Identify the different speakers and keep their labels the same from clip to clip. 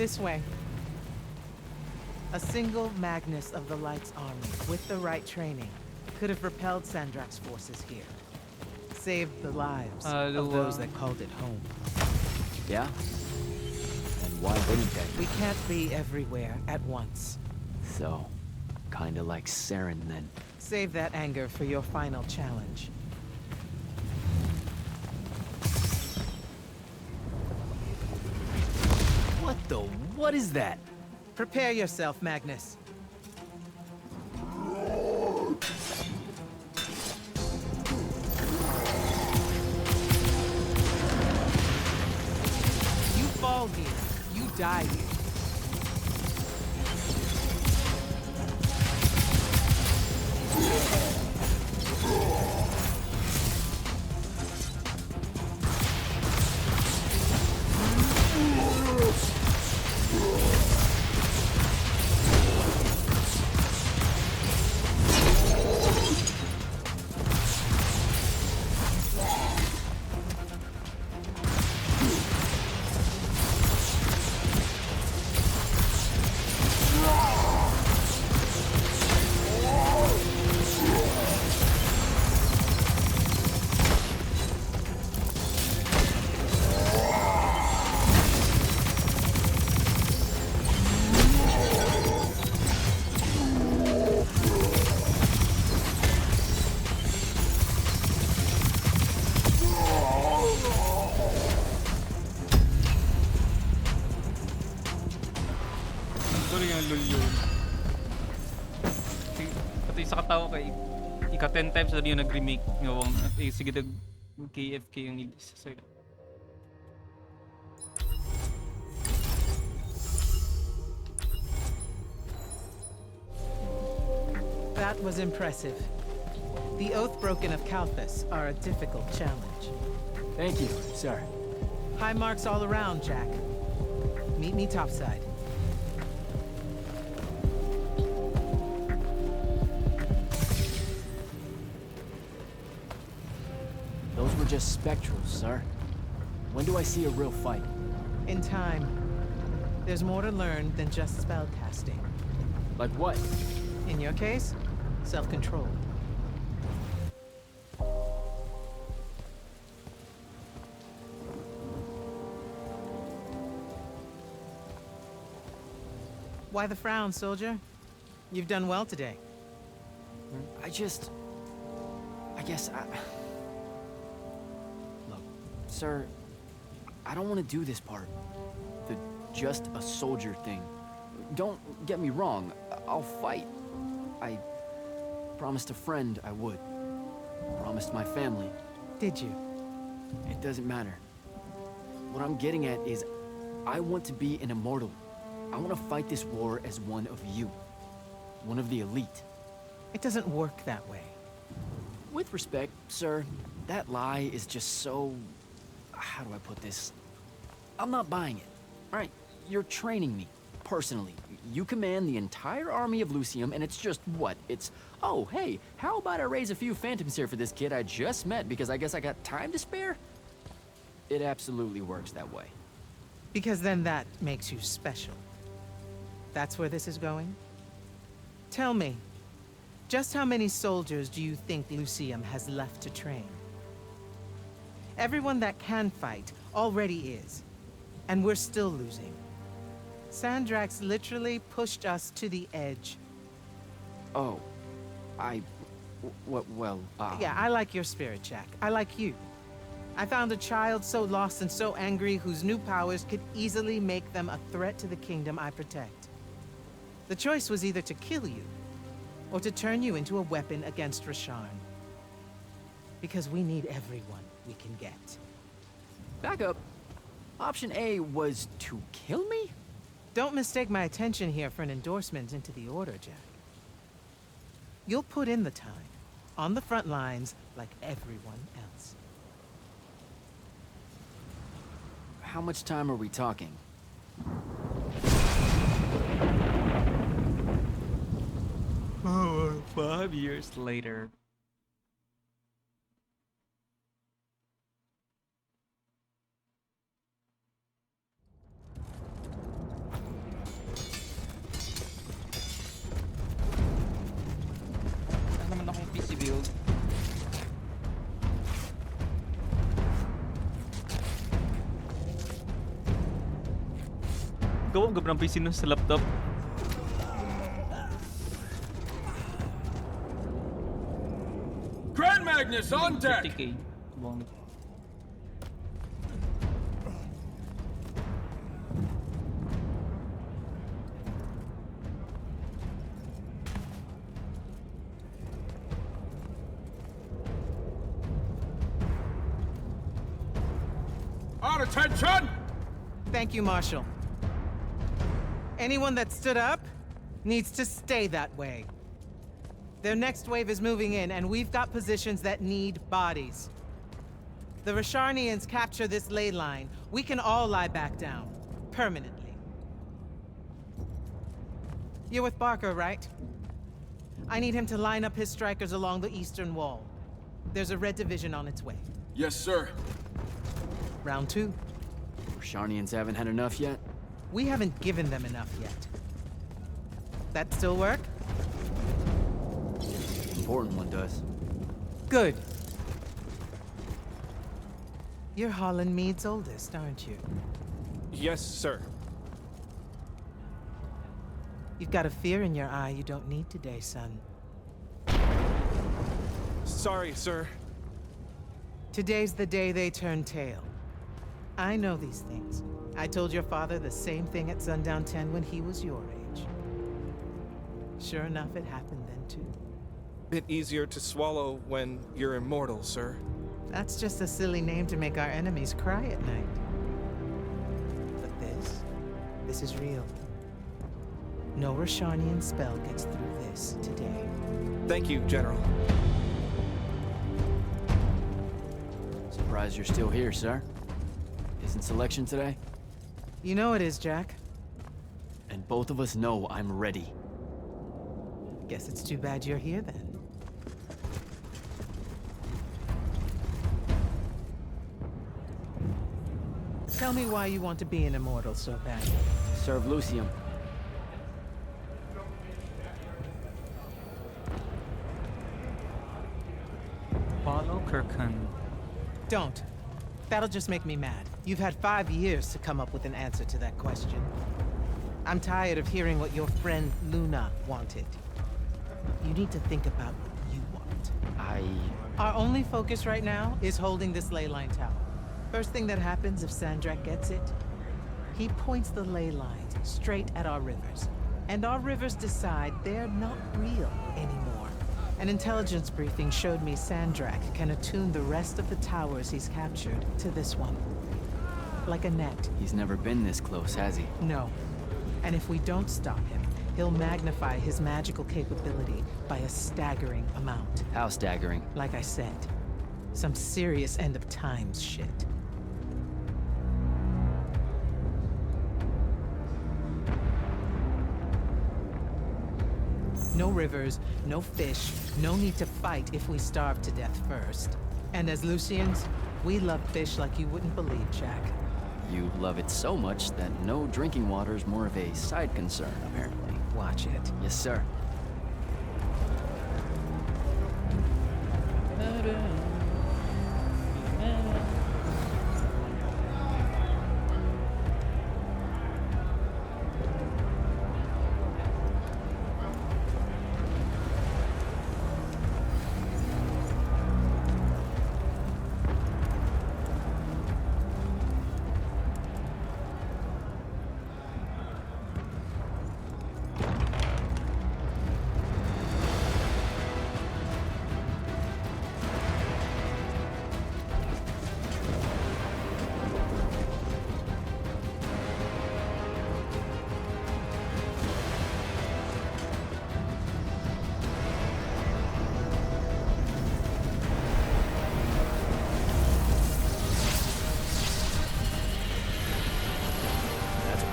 Speaker 1: This way. A single Magnus of the Light's army, with the right training, could have repelled Sandrak's forces here. Saved the lives of those that called it home.
Speaker 2: Yeah? And why wouldn't they?
Speaker 1: We can't be everywhere at once.
Speaker 2: So, kinda like Saren then.
Speaker 1: Save that anger for your final challenge.
Speaker 2: What is that?
Speaker 1: Prepare yourself, Magnus. You fall here, you die here.
Speaker 3: Tuloy yung lul yun. Pati sa katawa kay ika 10 times na yung nag-remake ngawang sige dag KFK yung ilis. So,
Speaker 1: That was impressive. The Oath-Broken of Kalthus are a difficult challenge.
Speaker 2: Thank you, sir.
Speaker 1: High marks all around, Jack. Meet me topside.
Speaker 2: Those were just spectrals, sir. When do I see a real fight?
Speaker 1: In time. There's more to learn than just spell casting.
Speaker 2: Like what?
Speaker 1: In your case, self-control. Why the frown, soldier? You've done well today.
Speaker 2: Look, sir, I don't want to do this part. The just a soldier thing. Don't get me wrong, I'll fight. I promised a friend I would. Promised my family.
Speaker 1: Did you?
Speaker 2: It doesn't matter. What I'm getting at is, I want to be an immortal. I want to fight this war as one of you. One of the elite.
Speaker 1: It doesn't work that way.
Speaker 2: With respect, sir, that lie is just so... How do I put this? I'm not buying it. Alright, you're training me, personally. You command the entire army of Lucium, and it's just what? It's, oh, hey, how about I raise a few phantoms here for this kid I just met because I guess I got time to spare? It absolutely works that way.
Speaker 1: Because then that makes you special. That's where this is going? Tell me, just how many soldiers do you think Lucium has left to train? Everyone that can fight already is, and we're still losing. Sandrax literally pushed us to the edge.
Speaker 2: Oh,
Speaker 1: Yeah, I like your spirit, Jack. I like you. I found a child so lost and so angry whose new powers could easily make them a threat to the kingdom I protect. The choice was either to kill you, or to turn you into a weapon against Rasharn. Because we need everyone we can get.
Speaker 2: Back up. Option A was to kill me?
Speaker 1: Don't mistake my attention here for an endorsement into the Order, Jack. You'll put in the time, on the front lines, like everyone else.
Speaker 2: How much time are we talking?
Speaker 3: oh, 5 years later. Gawa ko ng PC no sa laptop.
Speaker 4: Grand Magnus on deck!
Speaker 3: 50K. Bong.
Speaker 4: On attention!
Speaker 1: Thank you, Marshal. Anyone that stood up needs to stay that way. Their next wave is moving in, and we've got positions that need bodies. The Rasharnians capture this ley line, we can all lie back down. Permanently. You're with Barker, right? I need him to line up his strikers along the eastern wall. There's a red division on its way.
Speaker 4: Yes, sir.
Speaker 1: Round 2.
Speaker 2: Sharnians haven't had enough yet?
Speaker 1: We haven't given them enough yet. That still work?
Speaker 2: Important one does.
Speaker 1: Good. You're Holland Mead's oldest, aren't you?
Speaker 5: Yes, sir.
Speaker 1: You've got a fear in your eye you don't need today, son.
Speaker 5: Sorry, sir.
Speaker 1: Today's the day they turn tail. I know these things. I told your father the same thing at Sundown 10 when he was your age. Sure enough, it happened then too.
Speaker 5: Bit easier to swallow when you're immortal, sir.
Speaker 1: That's just a silly name to make our enemies cry at night. But this is real. No Rashanian spell gets through this today.
Speaker 5: Thank you, General.
Speaker 2: Surprised you're still here, sir. Isn't selection today?
Speaker 1: You know it is, Jack.
Speaker 2: And both of us know I'm ready.
Speaker 1: Guess it's too bad you're here then. Tell me why you want to be an immortal so badly.
Speaker 2: Serve Lucium.
Speaker 3: Follow Kirkhan.
Speaker 1: Don't. That'll just make me mad. You've had 5 years to come up with an answer to that question. I'm tired of hearing what your friend Luna wanted. You need to think about what you want. Our only focus right now is holding this ley line tower. First thing that happens if Sandrak gets it, he points the ley lines straight at our rivers. And our rivers decide they're not real anymore. An intelligence briefing showed me Sandrak can attune the rest of the towers he's captured to this one. Like a net.
Speaker 2: He's never been this close, has he?
Speaker 1: No. And if we don't stop him, he'll magnify his magical capability by a staggering amount.
Speaker 2: How staggering?
Speaker 1: Like I said, some serious end of times shit. No rivers, no fish, no need to fight if we starve to death first. And as Lucians, we love fish like you wouldn't believe, Jack.
Speaker 2: You love it so much that no drinking water is more of a side concern, apparently.
Speaker 1: Watch it.
Speaker 2: Yes, sir.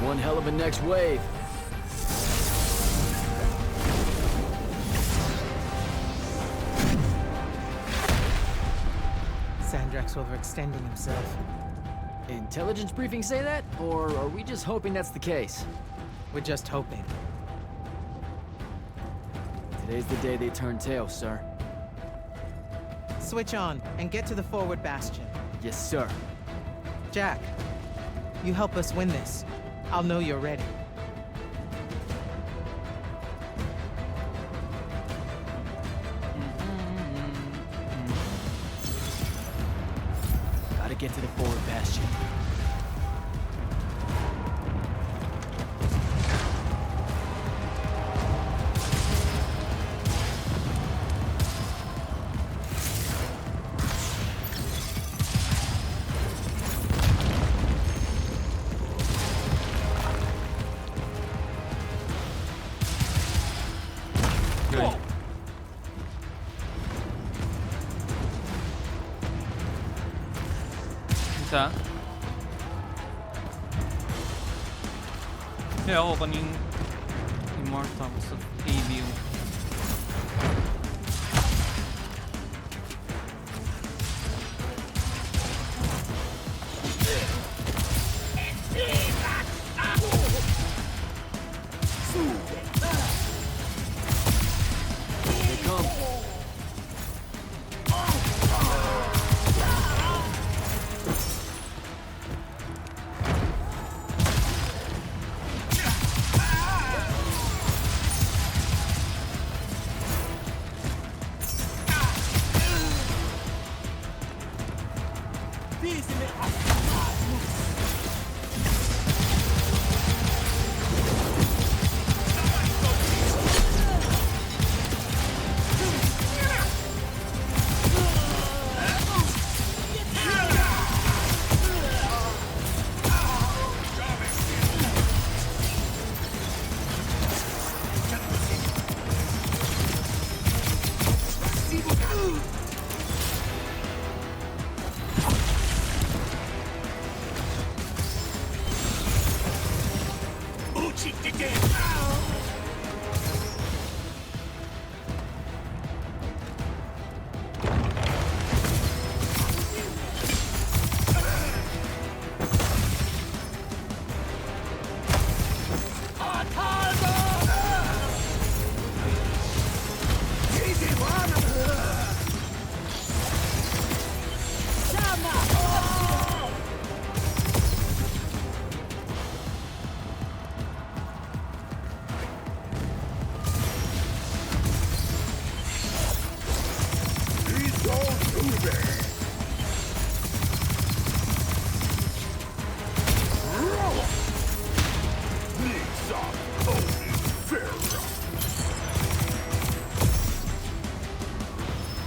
Speaker 2: One hell of a next wave.
Speaker 1: Sandrak's overextending himself.
Speaker 2: Intelligence briefings say that? Or are we just hoping that's the case?
Speaker 1: We're just hoping.
Speaker 2: Today's the day they turn tail, sir.
Speaker 1: Switch on and get to the forward bastion.
Speaker 2: Yes, sir.
Speaker 1: Jack, you help us win this. I'll know you're ready.
Speaker 2: Gotta get to the forward bastion.
Speaker 3: Good. Isa. Kaya ako kaning Immortals of Aveum.
Speaker 2: Here they come.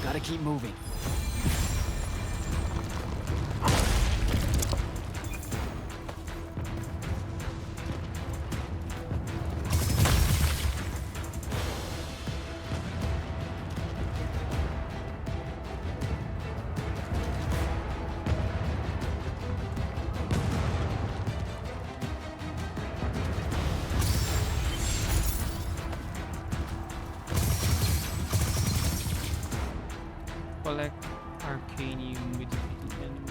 Speaker 2: Gotta keep moving.
Speaker 3: Collect Arcanium with defeated enemies.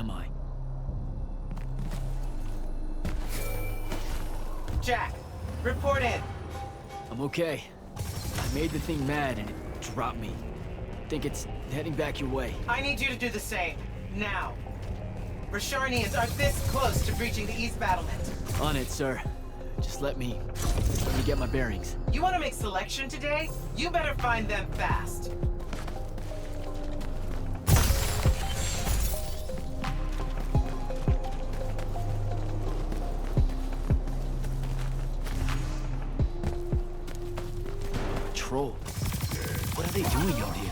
Speaker 2: am I?
Speaker 1: Jack, report in.
Speaker 2: I'm okay. I made the thing mad and it dropped me. Think it's heading back your way.
Speaker 1: I need you to do the same, now. Rasharnians are this close to breaching the east battlement.
Speaker 2: On it, sir. Just let me get my bearings.
Speaker 1: You want to make selection today? You better find them fast.
Speaker 2: Patrol. What are they doing out here?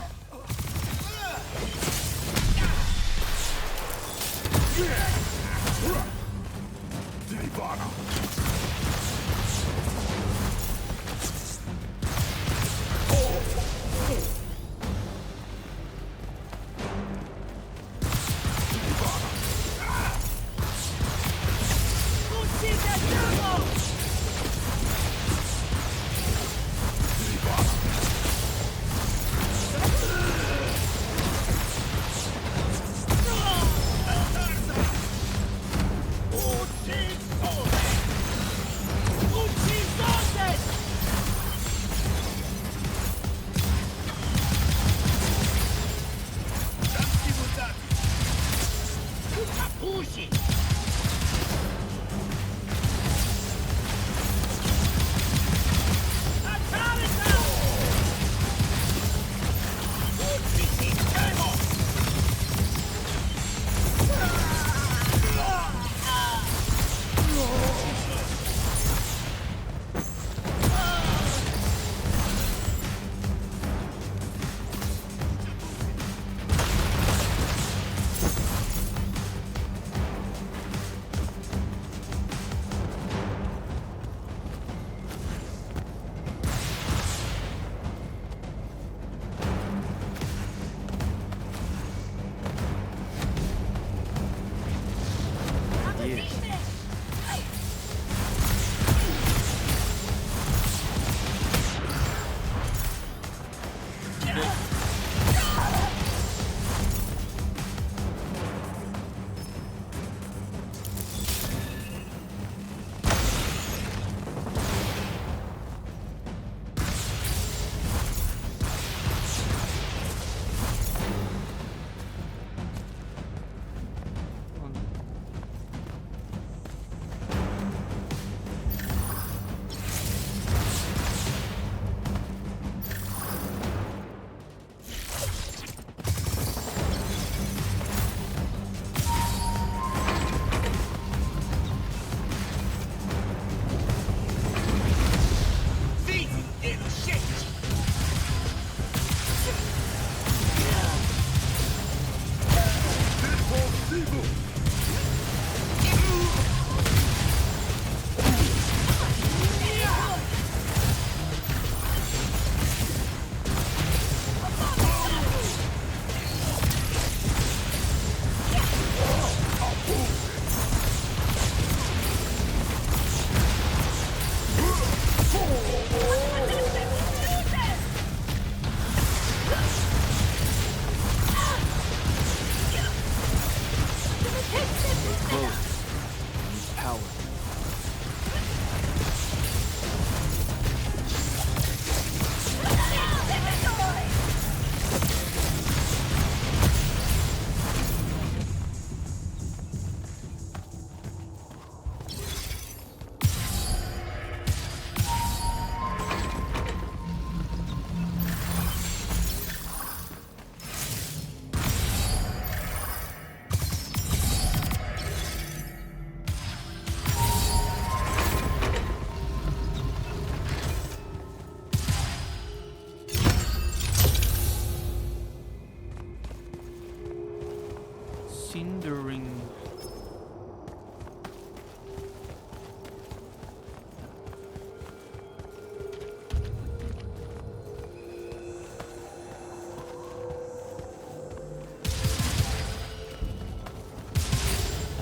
Speaker 3: Cindering.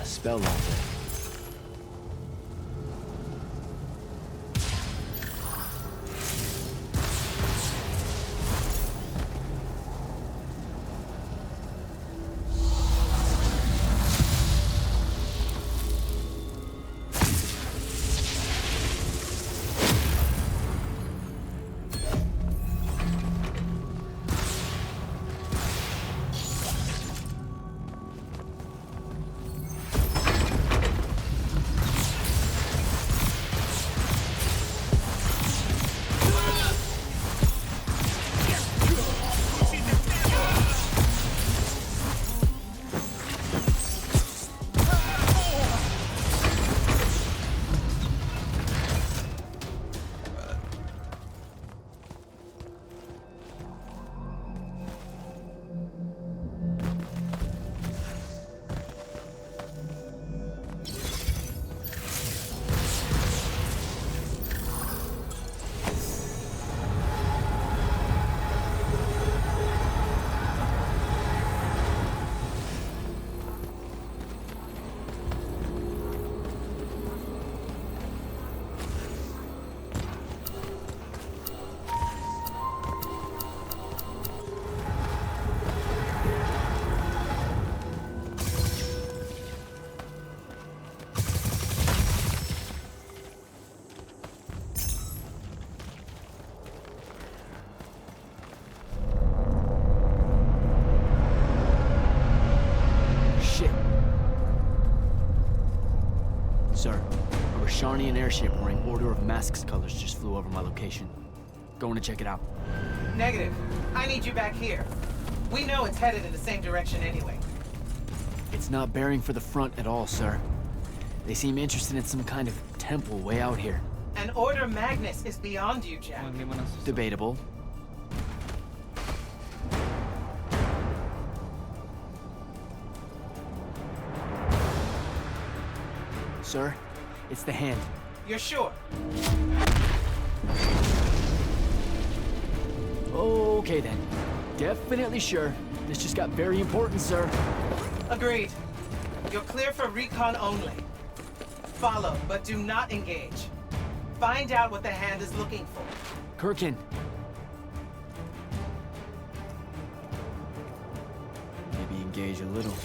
Speaker 2: A spell like that. Sir, a Rashanian airship wearing Order of Masks colors just flew over my location. Going to check it out.
Speaker 1: Negative. I need you back here. We know it's headed in the same direction anyway.
Speaker 2: It's not bearing for the front at all, sir. They seem interested in some kind of temple way out here.
Speaker 1: An Order Magnus is beyond you, Jack.
Speaker 3: Kung hindi mo nasusok.
Speaker 2: Debatable. Sir, it's the hand.
Speaker 1: You're sure?
Speaker 2: Okay then. Definitely sure. This just got very important, sir.
Speaker 1: Agreed. You're clear for recon only. Follow, but do not engage. Find out what the hand is looking for.
Speaker 2: Kirkin. Maybe engage a little.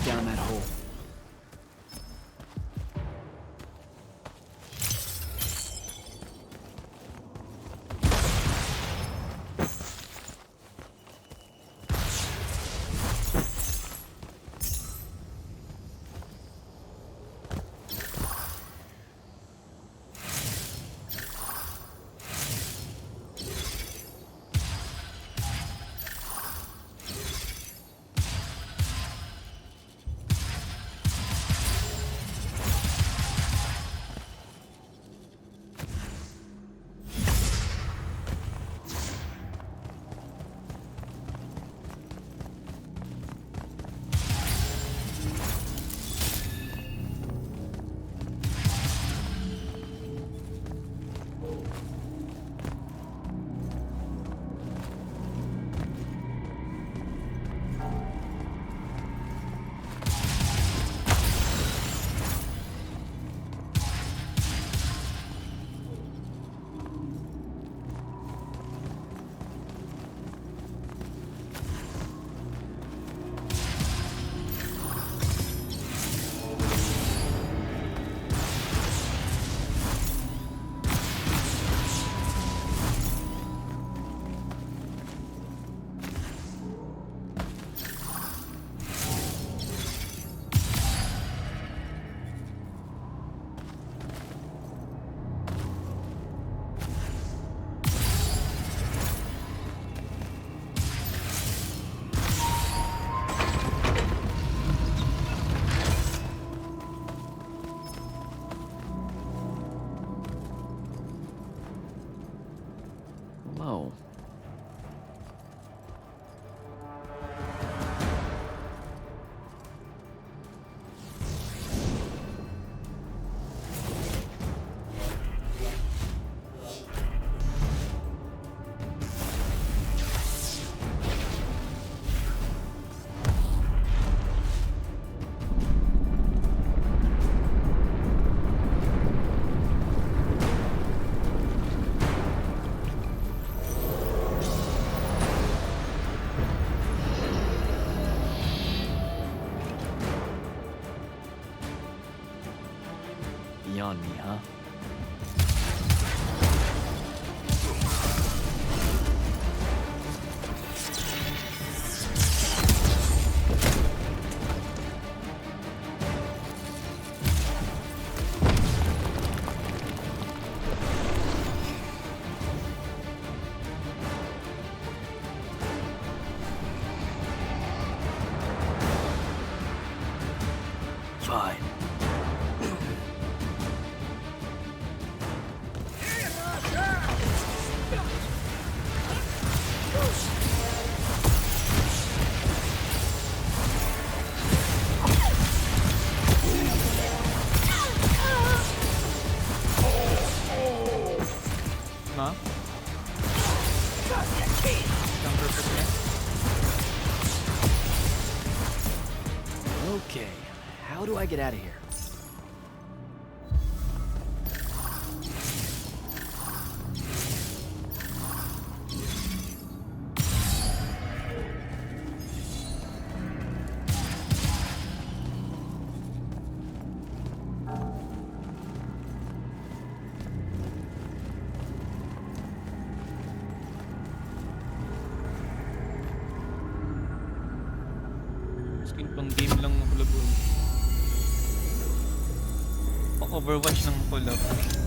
Speaker 2: Down that hole. Whoa. Beyond me, huh? Fine.
Speaker 3: No? Isang perfect niya.
Speaker 2: Okay, how do I get out of here?
Speaker 3: Skin pang game lang ng collab. Pang Overwatch ng collab. Okay.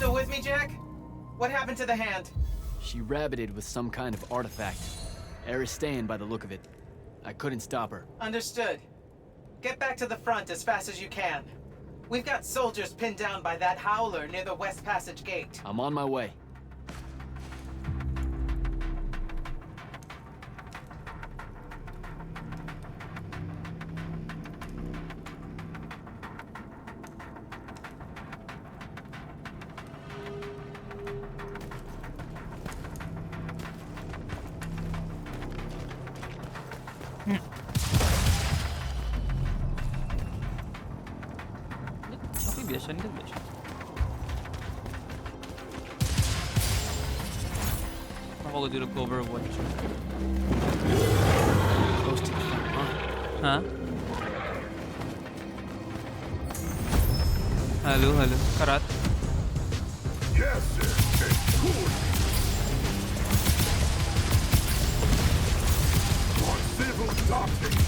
Speaker 1: Still with me, Jack? What happened to the hand?
Speaker 2: She rabbited with some kind of artifact. Aristean by the look of it. I couldn't stop her.
Speaker 1: Understood. Get back to the front as fast as you can. We've got soldiers pinned down by that howler near the West Passage gate.
Speaker 2: I'm on my way.
Speaker 3: Okay, biasa nila biasa. Ako ko dito ko Overwatch.
Speaker 2: Close to the front, huh?
Speaker 3: Ha? Halo, halo. Karat.
Speaker 4: Yes, sir. It's good. For civil doctrine.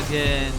Speaker 3: Dragon.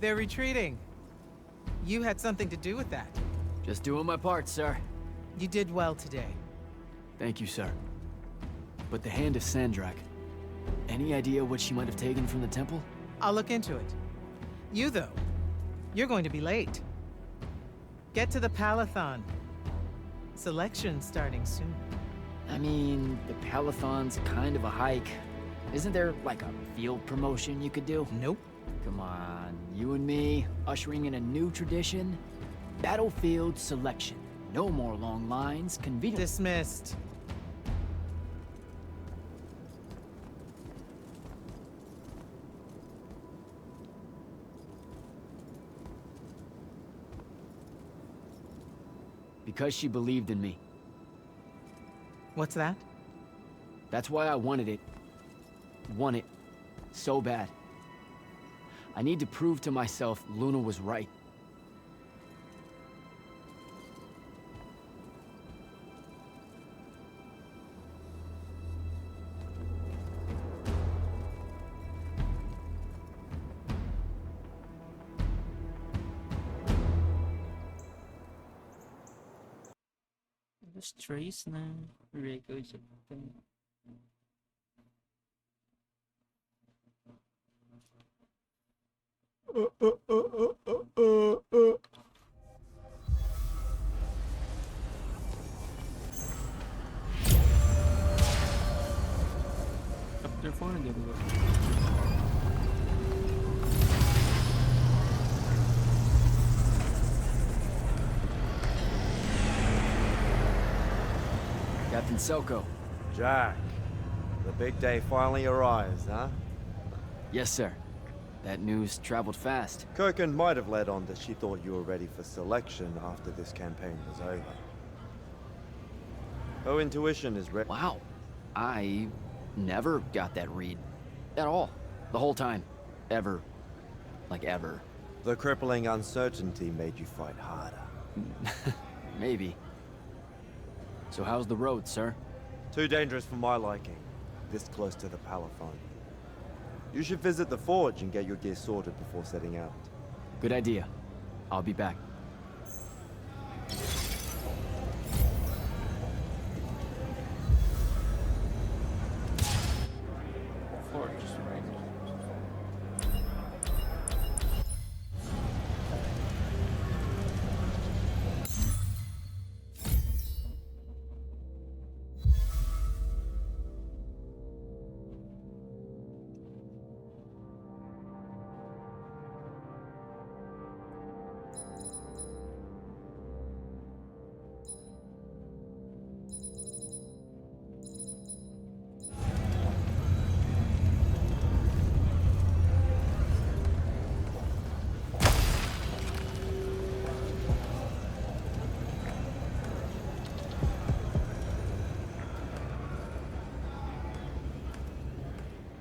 Speaker 1: They're retreating. You had something to do with that.
Speaker 2: Just doing my part, sir.
Speaker 1: You did well today.
Speaker 2: Thank you, sir. But the Hand of Sandrak, any idea what she might have taken from the temple?
Speaker 1: I'll look into it. You, though, you're going to be late. Get to the Palathon. Selection's starting soon.
Speaker 2: I mean, the Palathon's kind of a hike. Isn't there, like, a field promotion you could do?
Speaker 1: Nope.
Speaker 2: Come on, you and me, ushering in a new tradition? Battlefield selection. No more long lines, convenient.
Speaker 1: Dismissed.
Speaker 2: Because she believed in me.
Speaker 1: What's that?
Speaker 2: That's why I wanted it. Want it. So bad. I need to prove to myself Luna was right.
Speaker 3: Just trace na records. Chapter 4 na ba?
Speaker 2: Captain Selko.
Speaker 6: Jack, the big day finally arrives, huh?
Speaker 2: Yes, sir. That news traveled fast.
Speaker 6: Kirkin might have led on that she thought you were ready for selection after this campaign was over. Her intuition is
Speaker 2: Wow. I never got that read. At all. The whole time. Ever. Like ever.
Speaker 6: The crippling uncertainty made you fight harder.
Speaker 2: Maybe. So how's the road, sir?
Speaker 6: Too dangerous for my liking, this close to the Palathon. You should visit the forge and get your gear sorted before setting out.
Speaker 2: Good idea. I'll be back.
Speaker 3: Forge, right?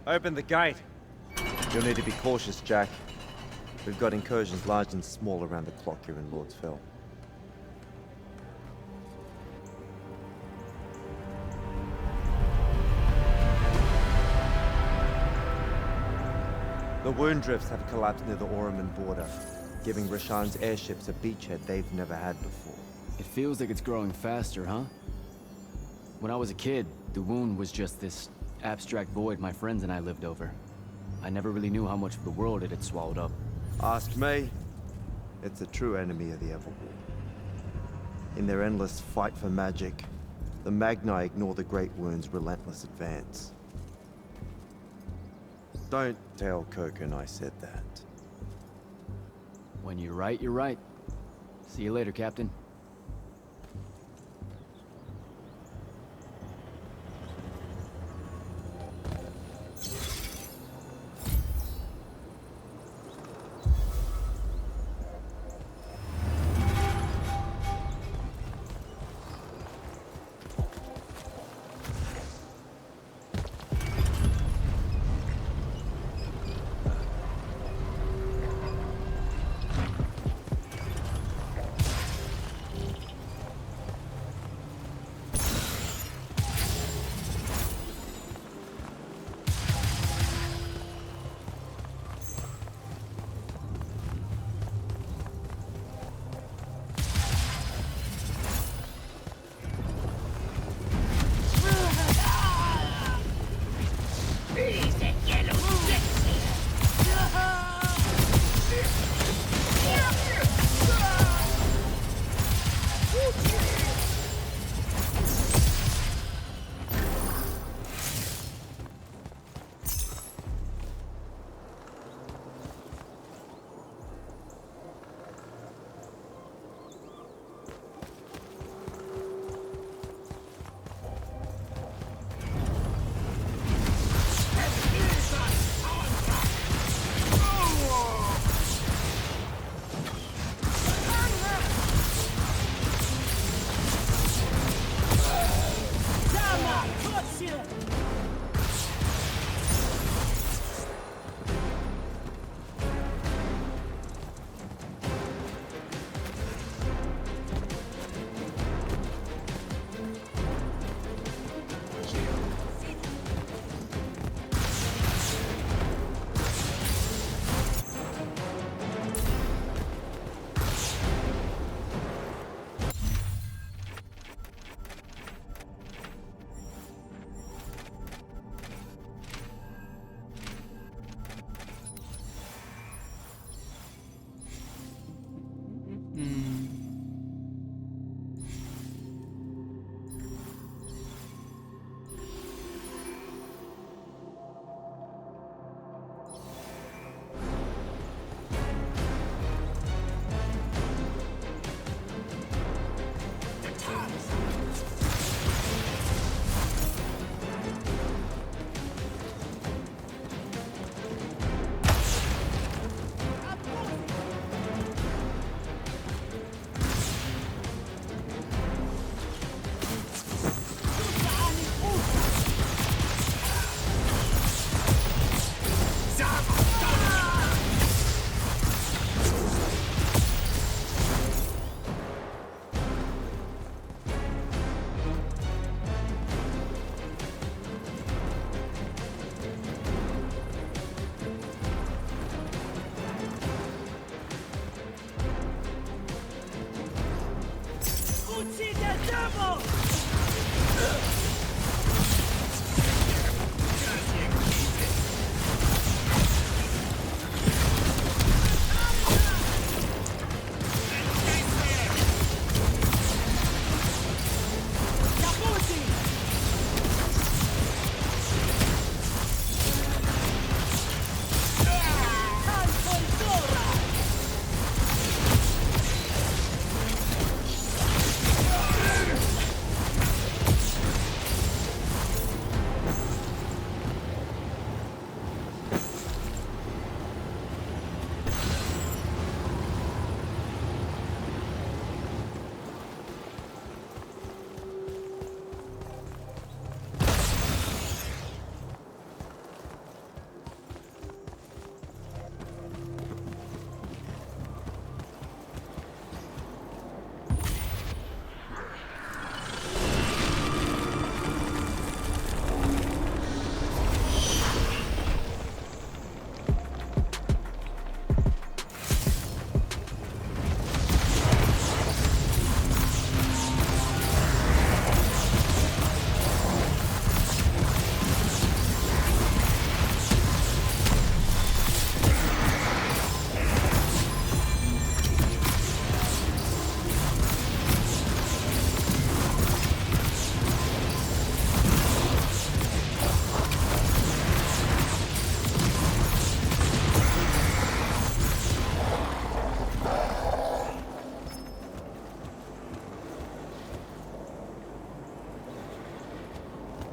Speaker 6: Open the gate. You'll need to be cautious, Jack. We've got incursions large and small around the clock here in Lordsville. The wound drifts have collapsed near the Oraman border, giving Rashan's airships a beachhead they've never had before.
Speaker 2: It feels like it's growing faster, huh? When I was a kid, the wound was just this abstract void my friends and I lived over. I never really knew how much of the world it had swallowed up.
Speaker 6: Ask me, it's a true enemy of the Everwar. In their endless fight for magic, the Magni ignore the Great Wound's relentless advance. Don't tell Koken I said that.
Speaker 2: When you're right, you're right. See you later, Captain.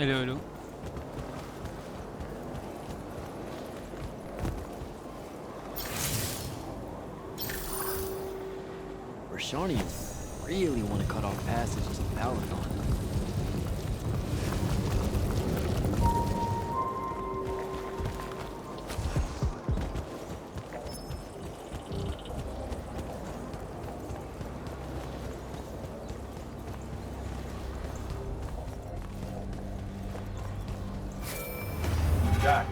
Speaker 3: Hello, hello.
Speaker 2: Rashanians really want to cut off passages to Palathon.
Speaker 6: Jack,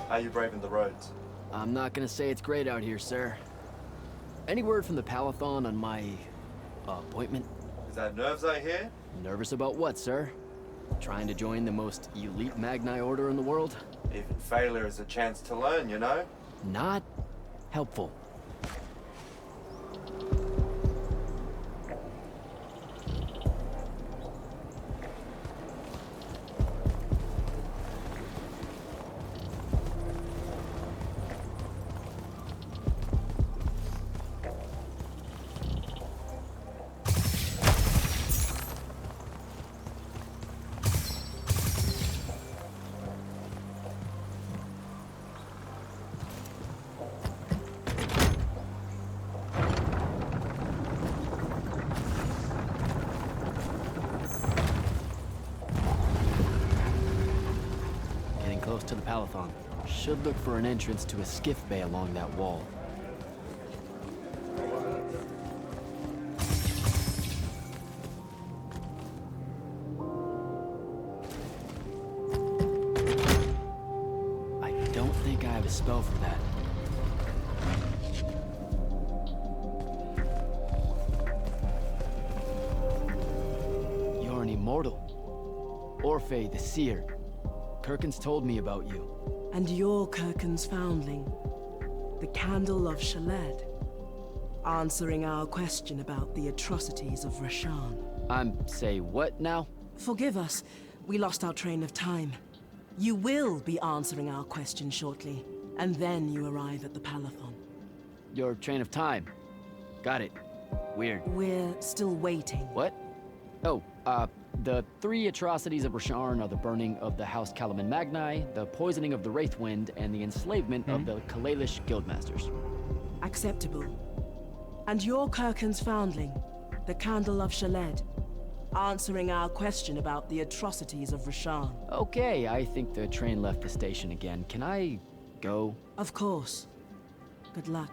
Speaker 6: how you braving the roads?
Speaker 2: I'm not gonna say it's great out here, sir. Any word from the Palathon on my appointment?
Speaker 6: Is that nerves I hear?
Speaker 2: Nervous about what, sir? Trying to join the most elite Magni order in the world?
Speaker 6: Even failure is a chance to learn, you know?
Speaker 2: Not helpful. Close to the Palathon. Should look for an entrance to a skiff bay along that wall. I don't think I have a spell for that. You're an immortal. Orphe the Seer. Kirkin's told me about you.
Speaker 7: And you're Kirkin's foundling, the Candle of Shaled, answering our question about the atrocities of Rasharn.
Speaker 2: Say what now?
Speaker 7: Forgive us, we lost our train of time. You will be answering our question shortly, and then you arrive at the Palathon.
Speaker 2: Your train of time. Got it. Weird.
Speaker 7: We're still waiting.
Speaker 2: What? Oh, the three atrocities of Rasharn are the burning of the House Kalaman Magni, the poisoning of the Wraithwind, and the enslavement of the Kalalish Guildmasters.
Speaker 7: Acceptable. And you're Kirkin's foundling, the Candle of Shaled, answering our question about the atrocities of Rasharn.
Speaker 2: Okay, I think the train left the station again. Can I go?
Speaker 7: Of course. Good luck.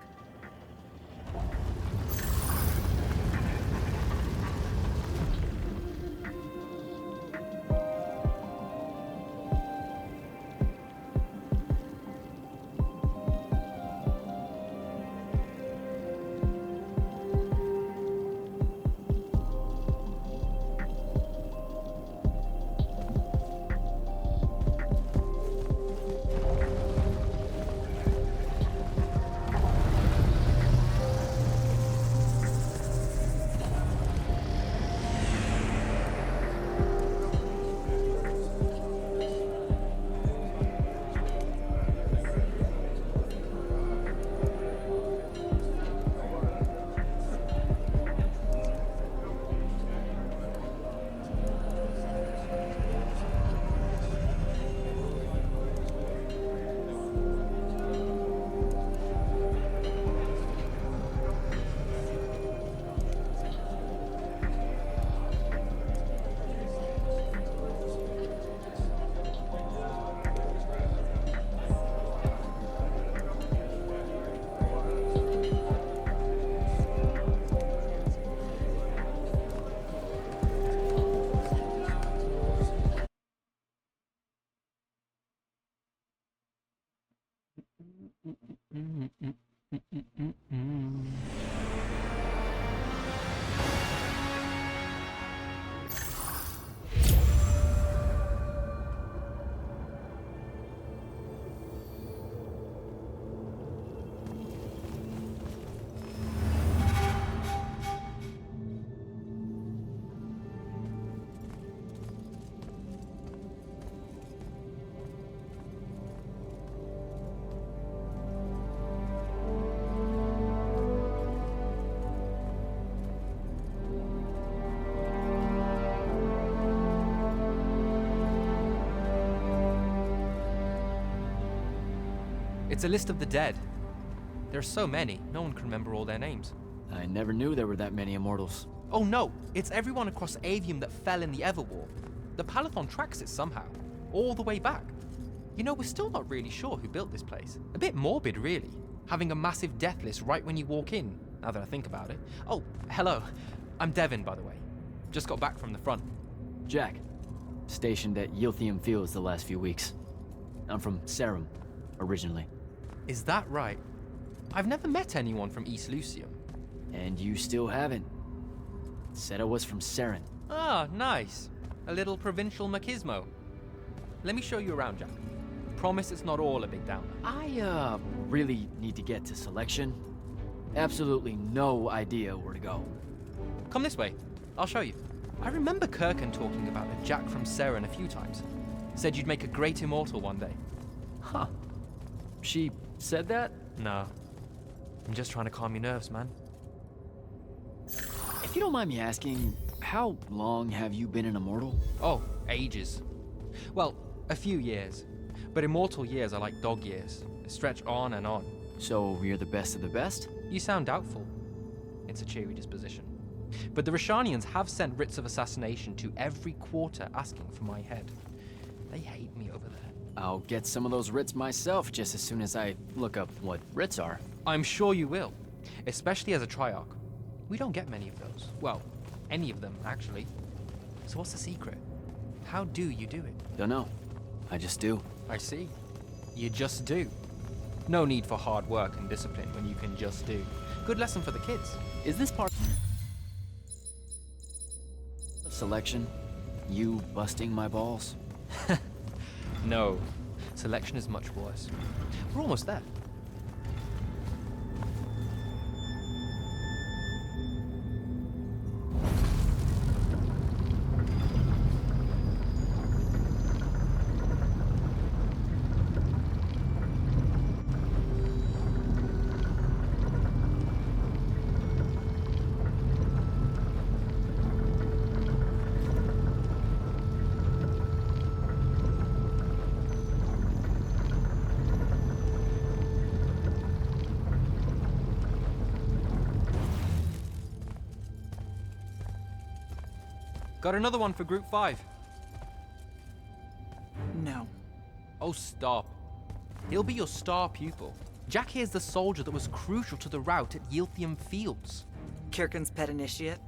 Speaker 8: It's a list of the dead. There are so many, no one can remember all their names.
Speaker 2: I never knew there were that many immortals.
Speaker 8: Oh no, it's everyone across Avium that fell in the Everwar. The Palathon tracks it somehow, all the way back. You know, we're still not really sure who built this place. A bit morbid, really, having a massive death list right when you walk in, now that I think about it. Oh, hello. I'm Devin, by the way. Just got back from the front.
Speaker 2: Jack, stationed at Yilthium Fields the last few weeks. I'm from Serum, originally.
Speaker 8: Is that right? I've never met anyone from East Lucium.
Speaker 2: And you still haven't. Said I was from Seren.
Speaker 8: Ah, nice. A little provincial machismo. Let me show you around, Jack. Promise it's not all a big downer.
Speaker 2: I, really need to get to selection. Absolutely no idea where to go.
Speaker 8: Come this way. I'll show you. I remember Kirkan talking about a Jack from Seren a few times. Said you'd make a great immortal one day.
Speaker 2: Huh. She said that?
Speaker 8: No. I'm just trying to calm your nerves, man.
Speaker 2: If you don't mind me asking, how long have you been an immortal?
Speaker 8: Oh, ages. Well, a few years. But immortal years are like dog years. They stretch on and on.
Speaker 2: So you're the best of the best?
Speaker 8: You sound doubtful. It's a cheery disposition. But the Rishanians have sent writs of assassination to every quarter asking for my head. They hate me over there.
Speaker 2: I'll get some of those writs myself just as soon as I look up what writs are.
Speaker 8: I'm sure you will. Especially as a Triarch. We don't get many of those. Well, any of them, actually. So what's the secret? How do you do it?
Speaker 2: Don't know. I just do.
Speaker 8: I see. You just do. No need for hard work and discipline when you can just do. Good lesson for the kids.
Speaker 2: Is this part of selection? You busting my balls?
Speaker 8: No. Selection is much worse. We're almost there. Got another one for Group 5.
Speaker 1: No.
Speaker 8: Oh, stop. He'll be your star pupil. Jack here's the soldier that was crucial to the rout at Yilthium Fields.
Speaker 9: Kirkan's pet initiate?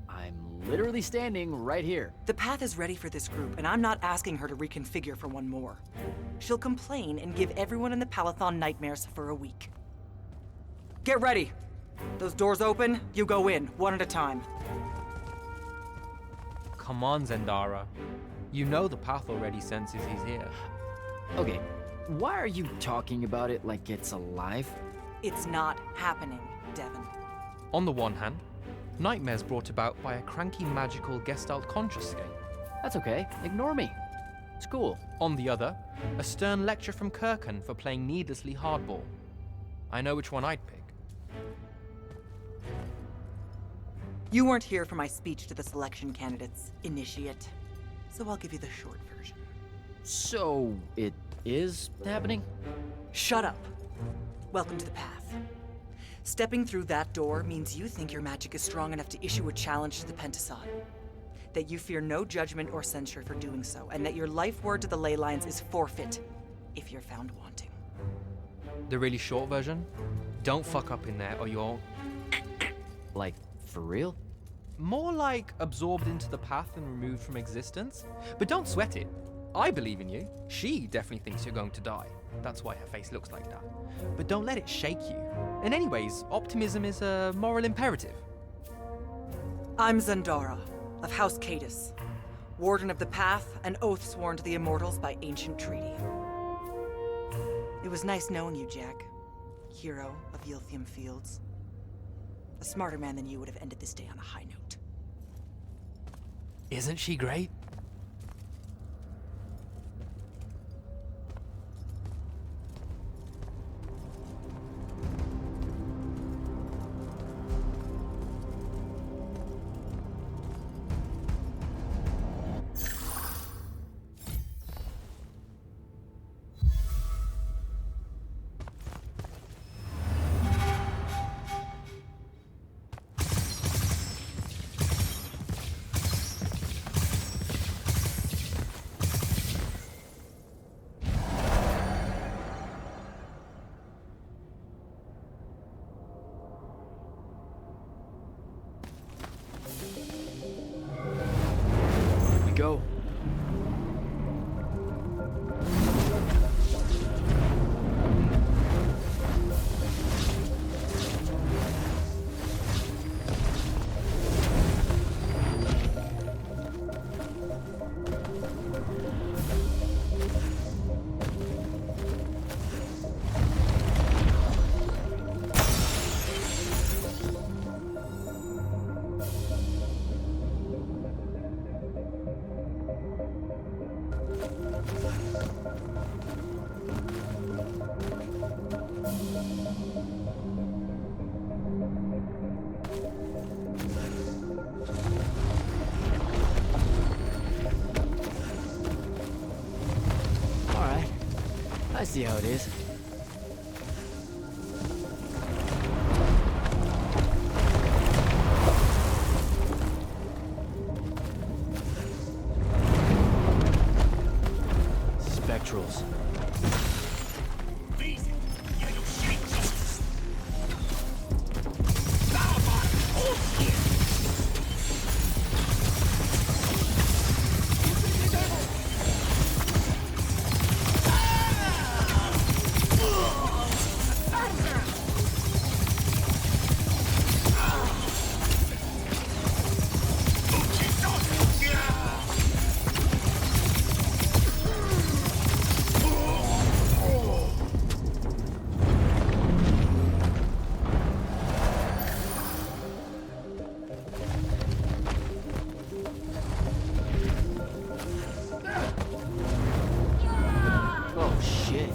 Speaker 2: I'm literally standing right here.
Speaker 9: The path is ready for this group, and I'm not asking her to reconfigure for one more. She'll complain and give everyone in the Palathon nightmares for a week. Get ready! Those doors open, you go in, one at a time.
Speaker 8: Come on, Zendara. You know the path already senses he's here.
Speaker 2: Okay, why are you talking about it like it's alive?
Speaker 9: It's not happening, Devin.
Speaker 8: On the one hand, nightmares brought about by a cranky magical Gestalt conscious scape.
Speaker 2: That's okay, ignore me. It's cool.
Speaker 8: On the other, a stern lecture from Kirkan for playing needlessly hardball. I know which one I'd pick.
Speaker 9: You weren't here for my speech to the selection candidates, initiate. So I'll give you the short version.
Speaker 2: So, it is happening?
Speaker 9: Shut up. Welcome to the path. Stepping through that door means you think your magic is strong enough to issue a challenge to the Pentasod. That you fear no judgment or censure for doing so, and that your life word to the ley lines is forfeit if you're found wanting.
Speaker 8: The really short version? Don't fuck up in there or you'll...
Speaker 2: Like, for real?
Speaker 8: More like absorbed into the path and removed from existence. But don't sweat it. I believe in you. She definitely thinks you're going to die. That's why her face looks like that. But don't let it shake you. And anyways, optimism is a moral imperative.
Speaker 9: I'm Zendara, of House Cadus, Warden of the Path, an oath sworn to the Immortals by ancient treaty. It was nice knowing you, Jack. Hero of Yilthium Fields. A smarter man than you would have ended this day on a high note.
Speaker 8: Isn't she great?
Speaker 2: I see how it is. Spectrals. Oh shit.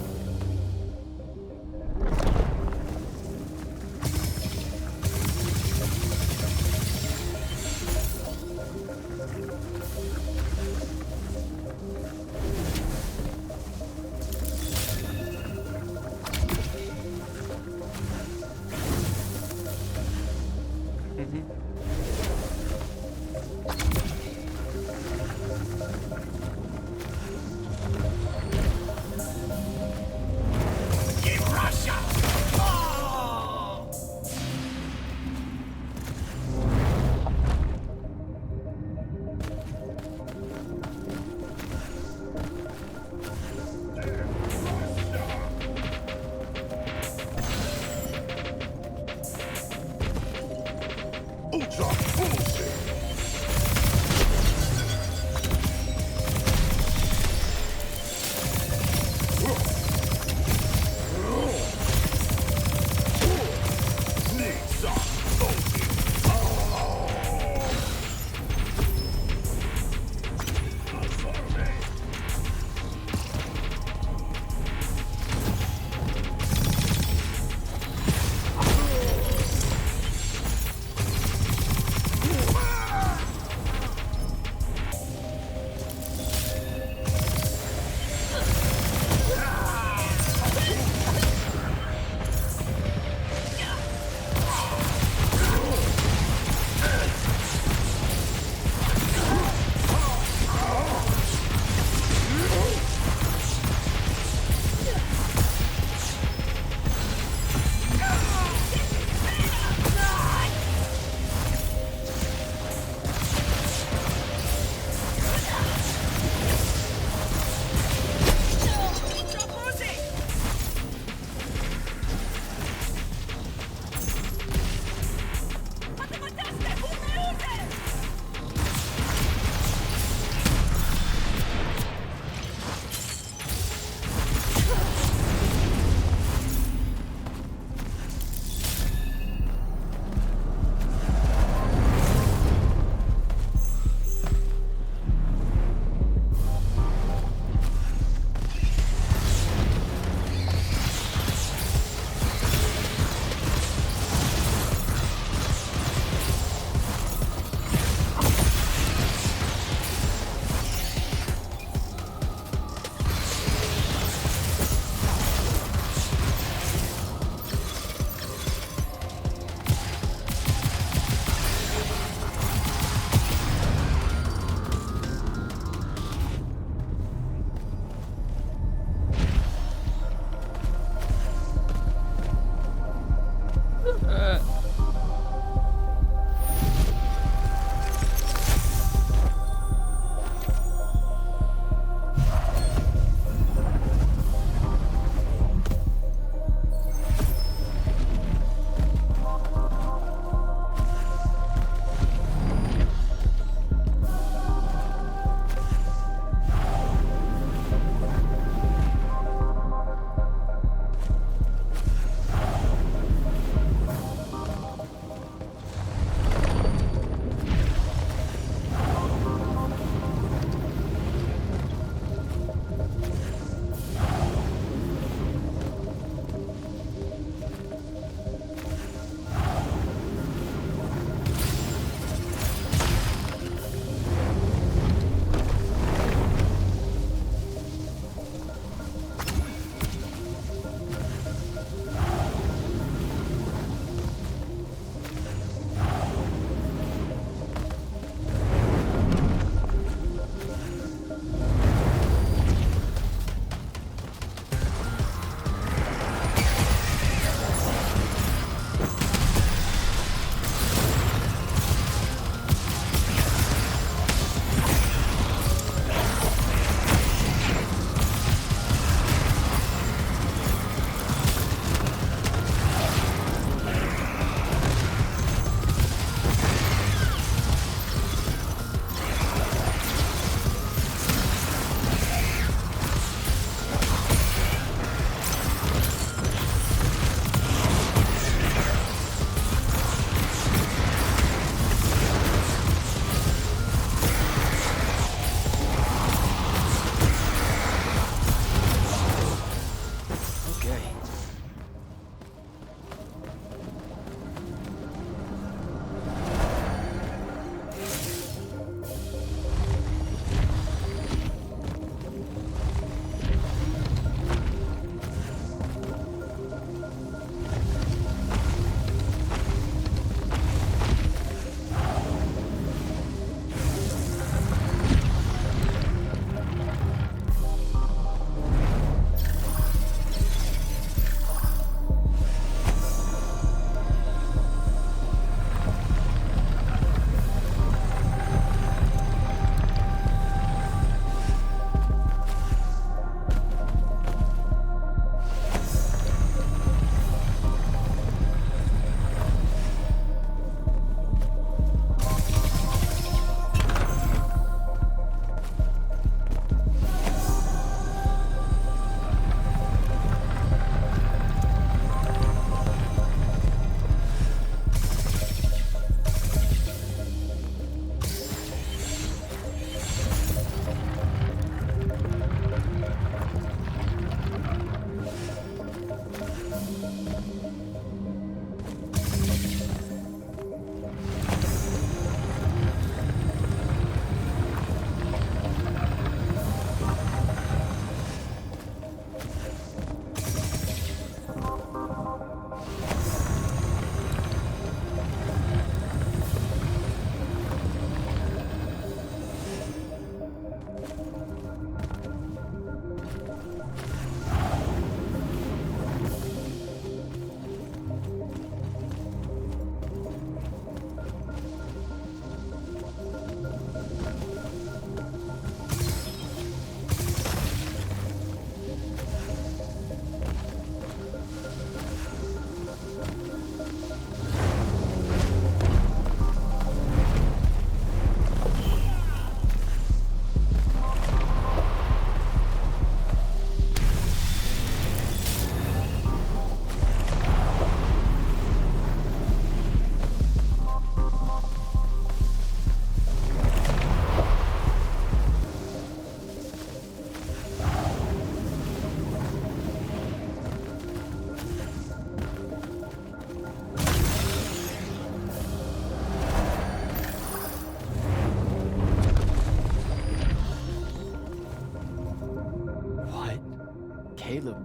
Speaker 2: Caleb,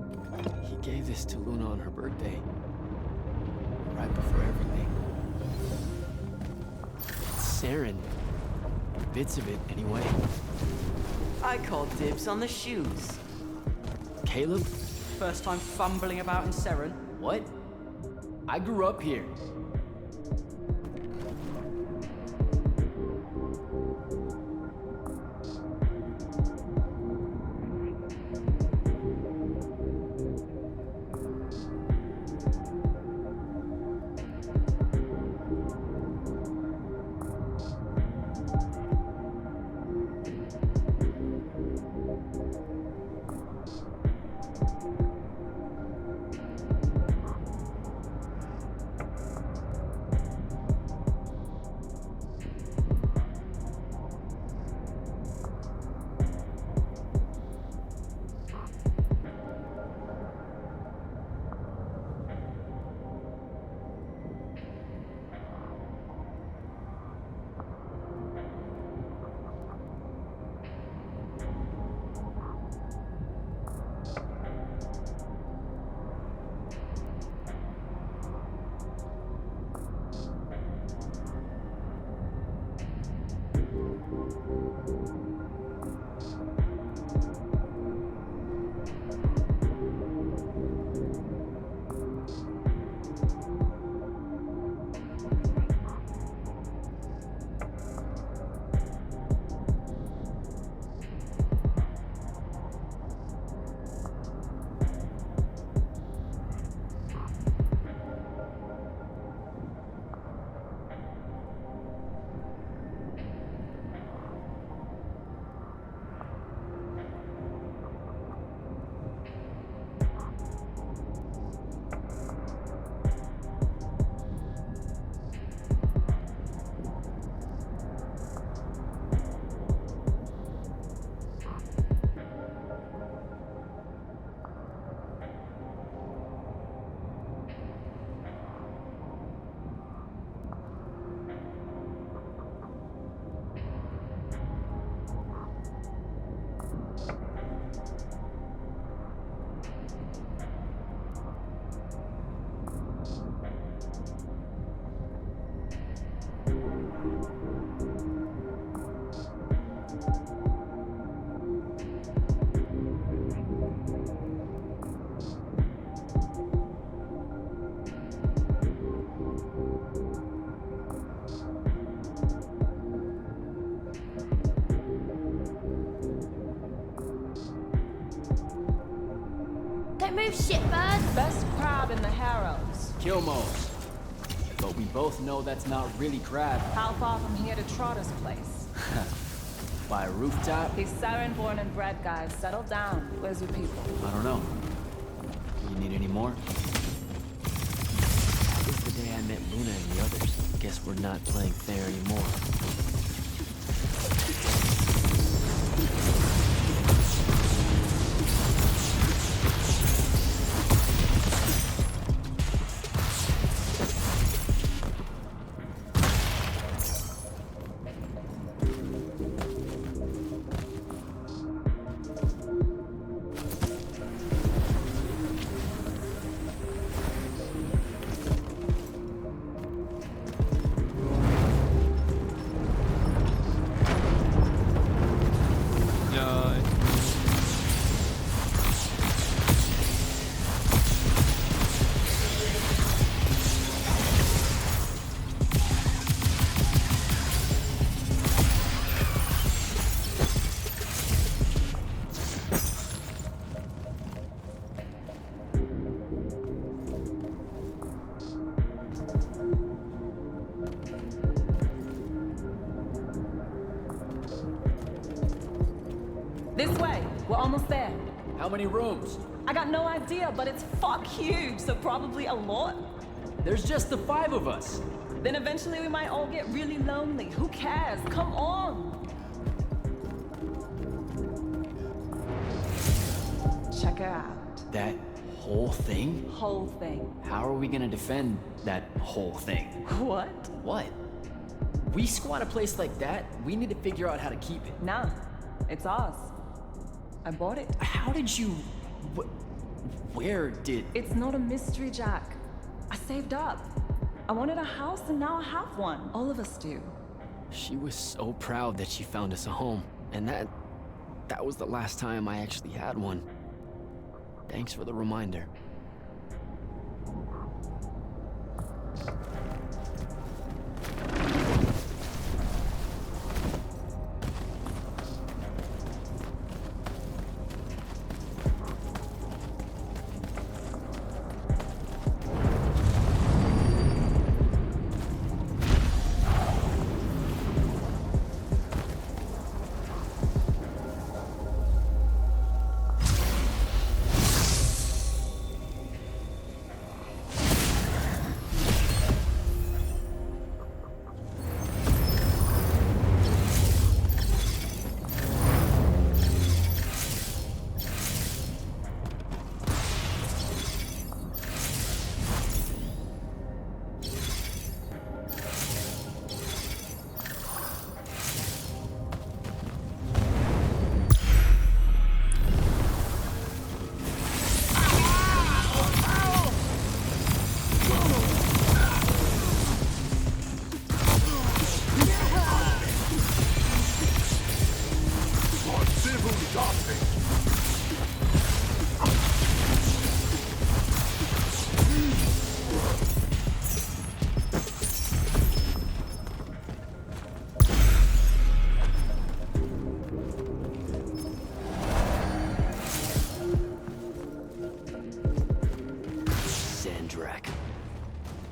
Speaker 2: he gave this to Luna on her birthday. Right before everything. It's Saren. Bits of it, anyway.
Speaker 10: I call dibs on the shoes.
Speaker 2: Caleb?
Speaker 10: First time fumbling about in Seren.
Speaker 2: What? I grew up here.
Speaker 11: Don't move, shitbird!
Speaker 10: Best crab in the Harrows.
Speaker 2: Kilmos. But we both know that's not really crab.
Speaker 10: How far from here to Trotter's place?
Speaker 2: By a rooftop?
Speaker 10: These Saren-born and bred guys, settle down. Where's your people?
Speaker 2: I don't know. You need any more? That was the day I met Luna and the others. Guess we're not playing fair anymore.
Speaker 10: This way. We're almost there.
Speaker 2: How many rooms?
Speaker 10: I got no idea, but it's fuck huge, so probably a lot.
Speaker 2: There's just the 5 of us.
Speaker 10: Then eventually we might all get really lonely. Who cares? Come on! Check her out.
Speaker 2: That whole thing?
Speaker 10: Whole thing.
Speaker 2: How are we gonna defend that whole thing?
Speaker 10: What?
Speaker 2: What? We squat a place like that, we need to figure out how to keep it.
Speaker 10: Nah, it's ours. I bought it.
Speaker 2: How did you... Where did...
Speaker 10: It's not a mystery, Jack. I saved up. I wanted a house and now I have one. All of us do.
Speaker 2: She was so proud that she found us a home. And that was the last time I actually had one. Thanks for the reminder.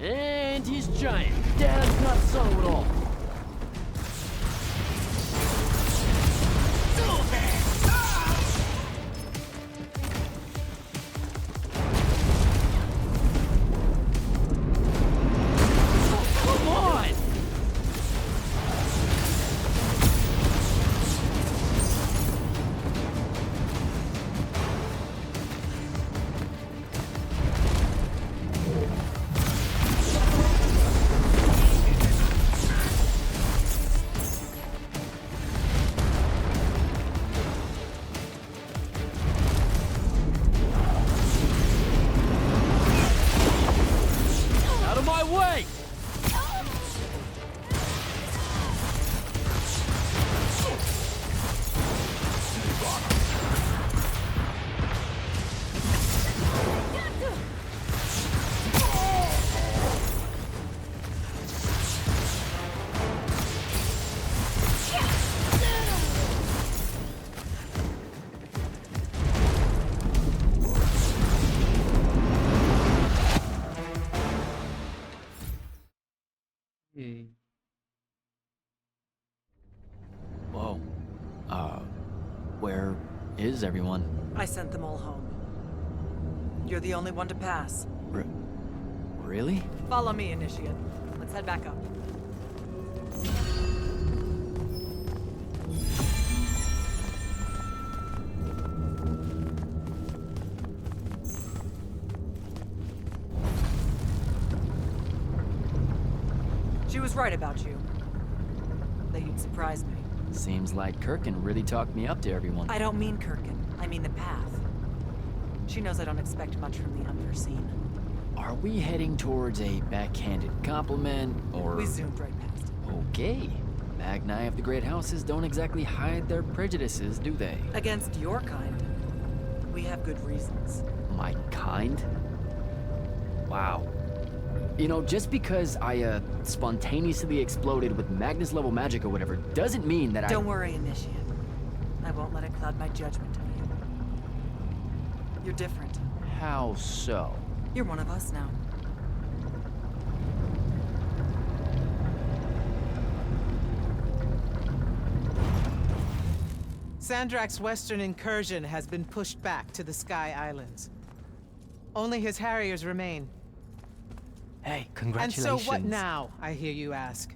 Speaker 2: And he's giant. Dad's not subtle at all. Come on! Out of my way!
Speaker 3: Okay.
Speaker 2: Whoa. Where is everyone?
Speaker 9: I sent them all home. You're the only one to pass.
Speaker 2: Really?
Speaker 9: Follow me, Initiate. Let's head back up. She was right about you. That you'd surprise me.
Speaker 2: Seems like Kirkin really talked me up to everyone.
Speaker 9: I don't mean Kirkin. I mean the path. She knows I don't expect much from the unforeseen.
Speaker 2: Are we heading towards a backhanded compliment, or...
Speaker 9: We zoomed right past it.
Speaker 2: Okay. Magni of the Great Houses don't exactly hide their prejudices, do they?
Speaker 9: Against your kind. We have good reasons.
Speaker 2: My kind? Wow. You know, just because I, spontaneously exploded with Magnus-level magic or whatever, doesn't mean that
Speaker 9: Don't worry, Initiate. I won't let it cloud my judgment of you. You're different.
Speaker 2: How so?
Speaker 9: You're one of us now.
Speaker 1: Sandrak's western incursion has been pushed back to the Sky Islands. Only his Harriers remain.
Speaker 8: Hey,
Speaker 1: And
Speaker 8: congratulations.
Speaker 1: so what now, I hear you ask?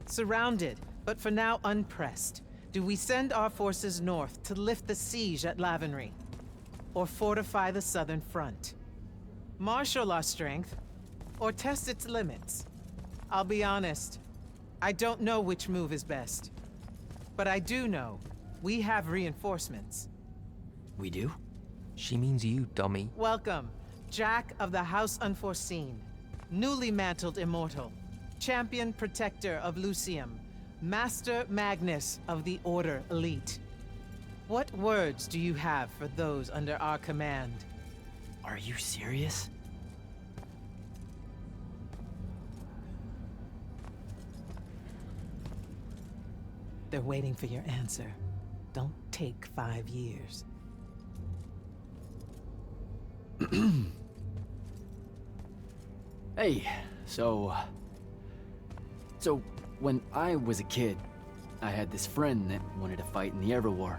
Speaker 1: Surrounded, but for now unpressed, do we send our forces north to lift the siege at Lavenry? Or fortify the southern front? Marshal our strength, or test its limits? I'll be honest, I don't know which move is best. But I do know we have reinforcements.
Speaker 2: We do?
Speaker 8: She means you, dummy.
Speaker 1: Welcome, Jack of the House Unforeseen, newly mantled immortal, champion protector of Lucium, Master Magnus of the Order Elite. What words do you have for those under our command?
Speaker 2: Are you serious?
Speaker 1: They're waiting for your answer. Don't take 5 years.
Speaker 2: Hey, so when I was a kid, I had this friend that wanted to fight in the Everwar.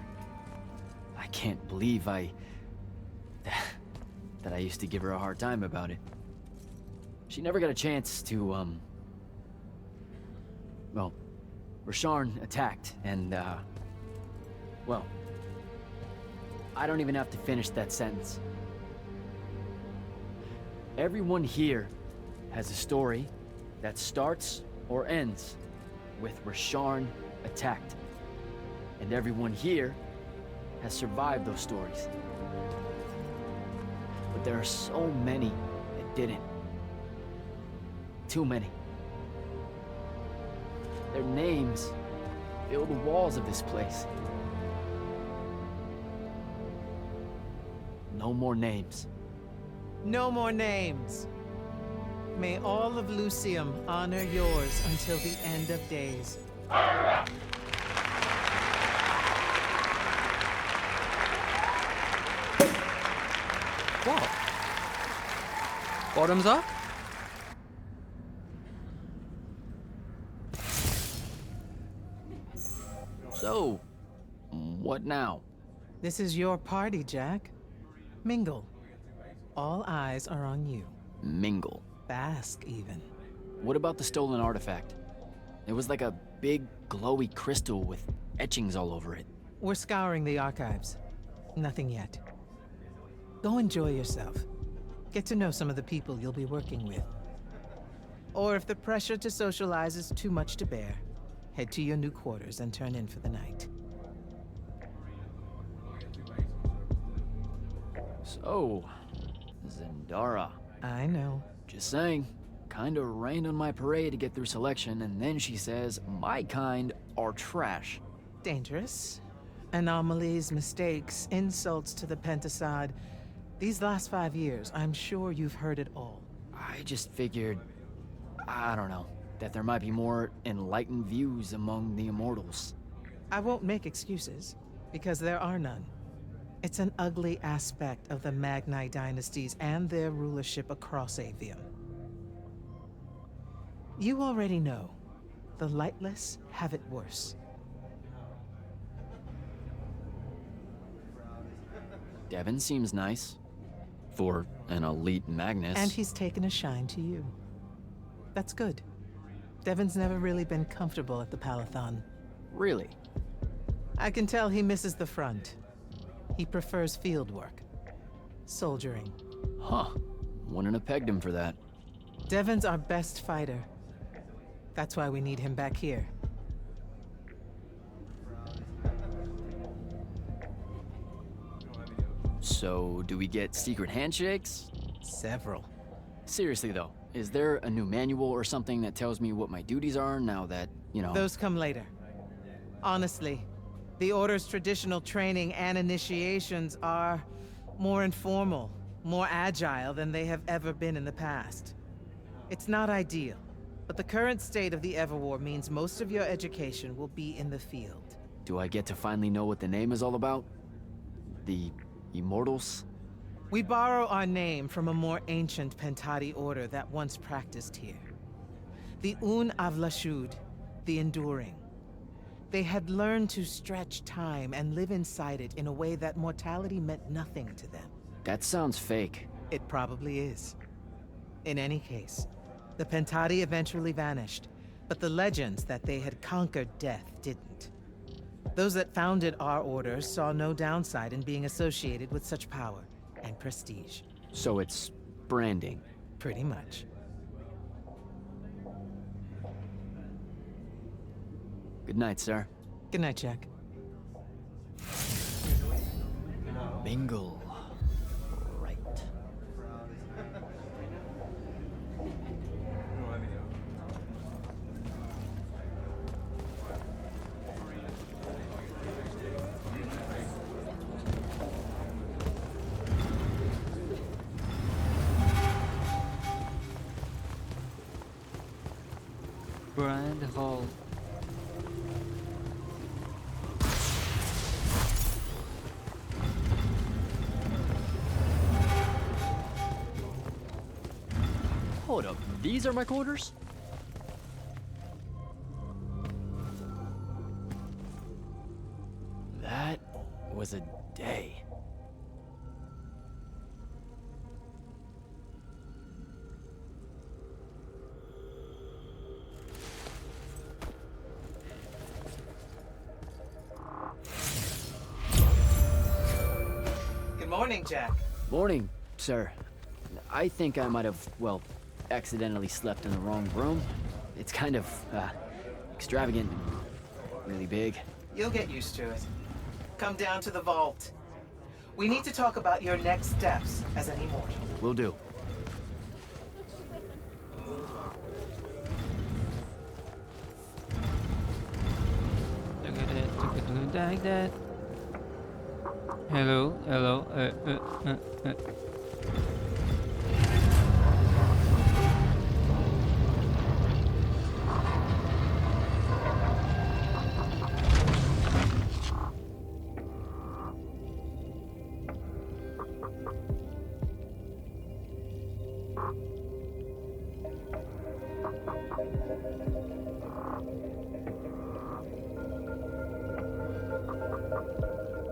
Speaker 2: I can't believe that I used to give her a hard time about it. She never got a chance to, well, Rasharn attacked, and, well, I don't even have to finish that sentence. Everyone here has a story that starts or ends with Rasharn attacked. And everyone here has survived those stories. But there are so many that didn't. Too many. Their names fill the walls of this place. No more names.
Speaker 1: No more names. May all of Lucium honor yours until the end of days.
Speaker 8: What? Bottoms up?
Speaker 2: So, what now?
Speaker 1: This is your party, Jack. Mingle. All eyes are on you.
Speaker 2: Mingle.
Speaker 1: Bask, even.
Speaker 2: What about the stolen artifact? It was like a big, glowy crystal with etchings all over it.
Speaker 1: We're scouring the archives. Nothing yet. Go enjoy yourself. Get to know some of the people you'll be working with. Or if the pressure to socialize is too much to bear, head to your new quarters and turn in for the night.
Speaker 2: So, Zendara.
Speaker 1: I know.
Speaker 2: Just saying. Kinda rained on my parade to get through selection, and then she says my kind are trash.
Speaker 1: Dangerous. Anomalies, mistakes, insults to the Pentasod. These last 5 years, I'm sure you've heard it all.
Speaker 2: I just figured, I don't know, that there might be more enlightened views among the Immortals.
Speaker 1: I won't make excuses, because there are none. It's an ugly aspect of the Magni dynasties and their rulership across Aveum. You already know, the lightless have it worse.
Speaker 2: Devin seems nice. For an elite Magnus.
Speaker 1: And he's taken a shine to you. That's good. Devin's never really been comfortable at the Palathon.
Speaker 2: Really?
Speaker 1: I can tell he misses the front. He prefers field work. Soldiering.
Speaker 2: Huh. Wouldn't have pegged him for that.
Speaker 1: Devin's our best fighter. That's why we need him back here.
Speaker 2: So, do we get secret handshakes?
Speaker 1: Several.
Speaker 2: Seriously though, is there a new manual or something that tells me what my duties are now that, you know...
Speaker 1: Those come later. Honestly, the Order's traditional training and initiations are more informal, more agile than they have ever been in the past. It's not ideal, but the current state of the Everwar means most of your education will be in the field.
Speaker 2: Do I get to finally know what the name is all about? The Immortals?
Speaker 1: We borrow our name from a more ancient Pentati order that once practiced here. The Un Avlashud, the Enduring. They had learned to stretch time and live inside it in a way that mortality meant nothing to them.
Speaker 2: That sounds fake.
Speaker 1: It probably is. In any case, the Pentati eventually vanished, but the legends that they had conquered death didn't. Those that founded our order saw no downside in being associated with such power and prestige.
Speaker 2: So it's branding.
Speaker 1: Pretty much.
Speaker 2: Good night, sir.
Speaker 1: Good night, Jack.
Speaker 2: Mingle.
Speaker 3: Brand Hall.
Speaker 2: Hold up, these are my quarters? That was a day.
Speaker 1: Good morning, Jack.
Speaker 2: Morning, sir. I think I might have, well, accidentally slept in the wrong room. It's kind of, extravagant and really big.
Speaker 1: You'll get used to it. Come down to the vault. We need to talk about your next steps as an immortal.
Speaker 2: Will do.
Speaker 3: Look at it, like that. Hello, hello,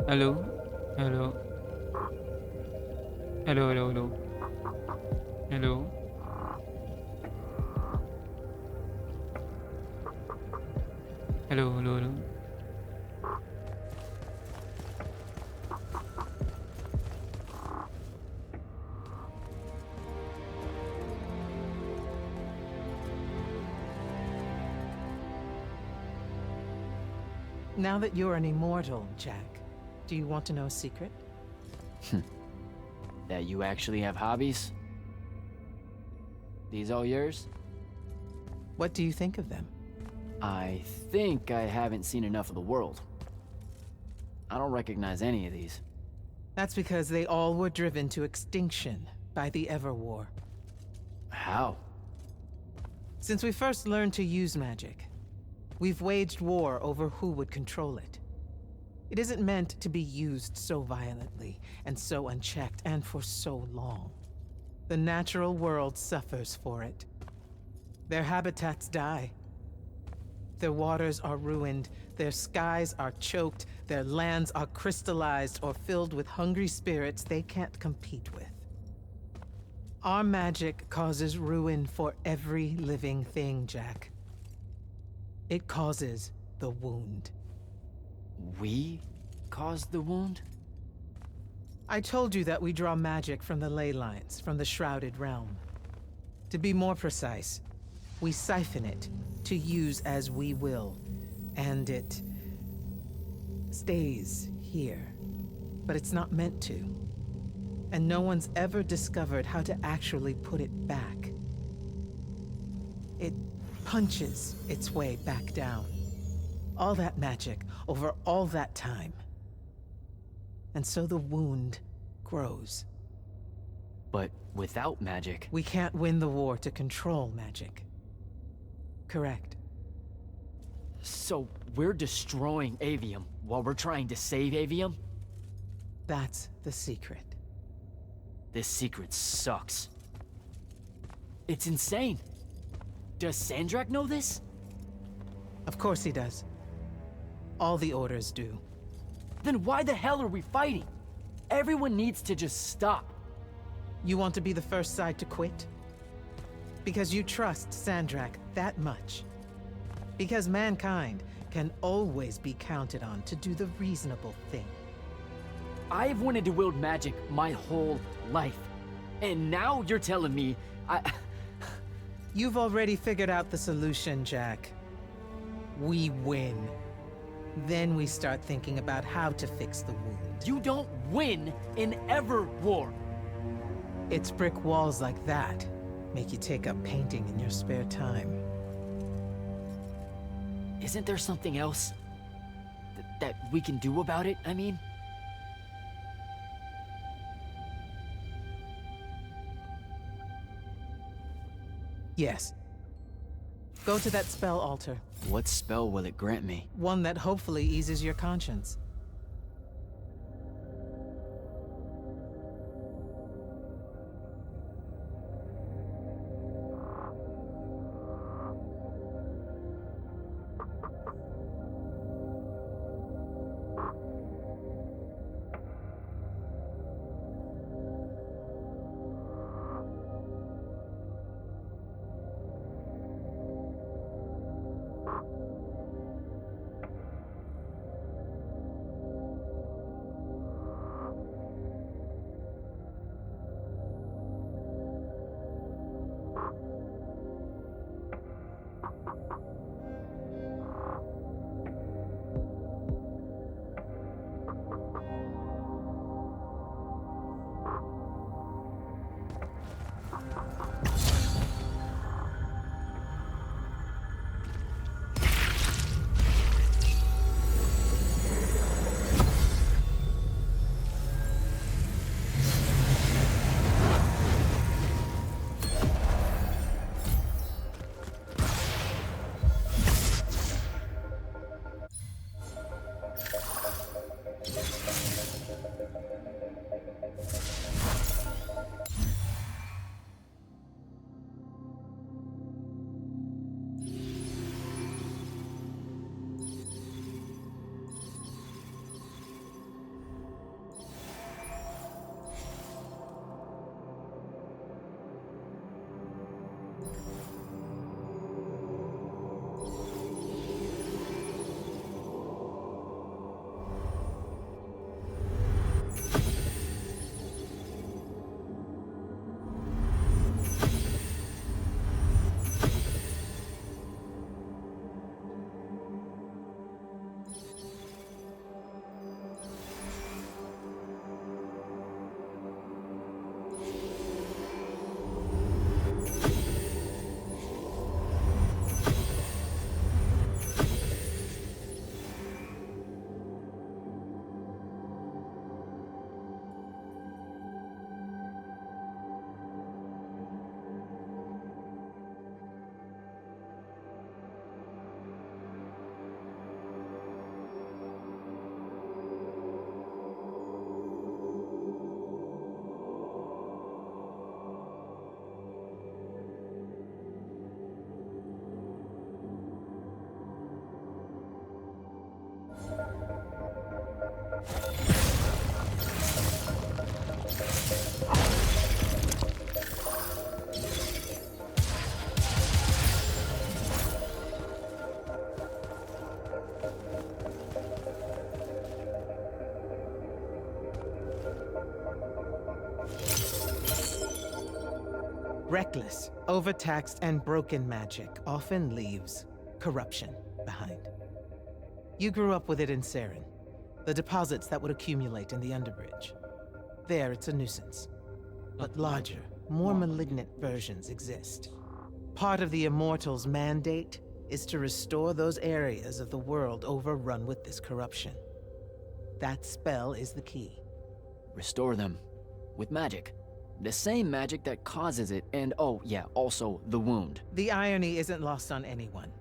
Speaker 3: Hello, hello. Hello, hello, hello. Hello. Hello, hello, hello.
Speaker 1: Now that you're an immortal, Jack, do you want to know a secret?
Speaker 2: That you actually have hobbies? These all yours?
Speaker 1: What do you think of them?
Speaker 2: I think I haven't seen enough of the world. I don't recognize any of these.
Speaker 1: That's because they all were driven to extinction by the Everwar.
Speaker 2: How?
Speaker 1: Since we first learned to use magic, we've waged war over who would control it. It isn't meant to be used so violently and so unchecked and for so long. The natural world suffers for it. Their habitats die. Their waters are ruined, their skies are choked, their lands are crystallized or filled with hungry spirits they can't compete with. Our magic causes ruin for every living thing, Jack. It causes the wound.
Speaker 2: We caused the wound?
Speaker 1: I told you that we draw magic from the ley lines, from the Shrouded Realm. To be more precise, we siphon it to use as we will, and it stays here. But it's not meant to. And no one's ever discovered how to actually put it back. It punches its way back down. All that magic over all that time. And so the wound grows.
Speaker 2: But without magic...
Speaker 1: We can't win the war to control magic. Correct.
Speaker 2: So we're destroying Avium while we're trying to save Avium?
Speaker 1: That's the secret.
Speaker 2: This secret sucks. It's insane. Does Sandrak know this?
Speaker 1: Of course he does. All the orders do.
Speaker 2: Then why the hell are we fighting? Everyone needs to just stop.
Speaker 1: You want to be the first side to quit? Because you trust Sandrak that much. Because mankind can always be counted on to do the reasonable thing.
Speaker 2: I've wanted to wield magic my whole life. And now you're telling me
Speaker 1: You've already figured out the solution, Jack. We win. Then we start thinking about how to fix the wound.
Speaker 2: You don't win in ever war.
Speaker 1: It's brick walls like that make you take up painting in your spare time.
Speaker 2: Isn't there something else that we can do about it, I mean?
Speaker 1: Yes. Go to that spell altar.
Speaker 2: What spell will it grant me?
Speaker 1: One that hopefully eases your conscience. Reckless, overtaxed, and broken magic often leaves corruption behind. You grew up with it in Saren, the deposits that would accumulate in the Underbridge. There, it's a nuisance. But larger, more malignant versions exist. Part of the Immortals' mandate is to restore those areas of the world overrun with this corruption. That spell is the key.
Speaker 2: Restore them. With magic. The same magic that causes it, and oh yeah, also the wound.
Speaker 1: The irony isn't lost on anyone.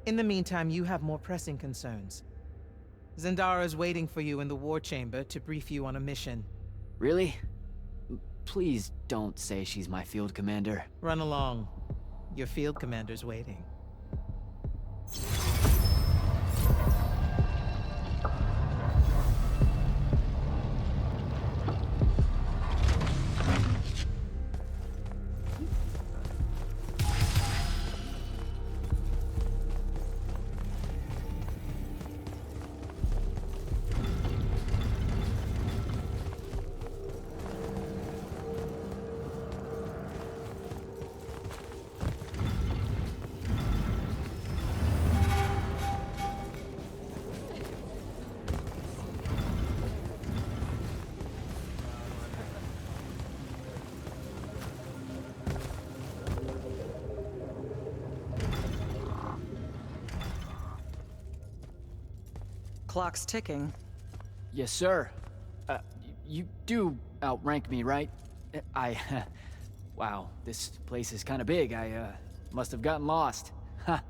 Speaker 1: In the meantime, you have more pressing concerns. Zendara's waiting for you in the war chamber to brief you on a mission.
Speaker 2: Really? Please don't say she's my field commander.
Speaker 1: Run along. Your field commander's waiting.
Speaker 9: Clock's ticking.
Speaker 2: Yes, sir. You do outrank me, right? Wow, this place is kind of big. I must have gotten lost. Ha!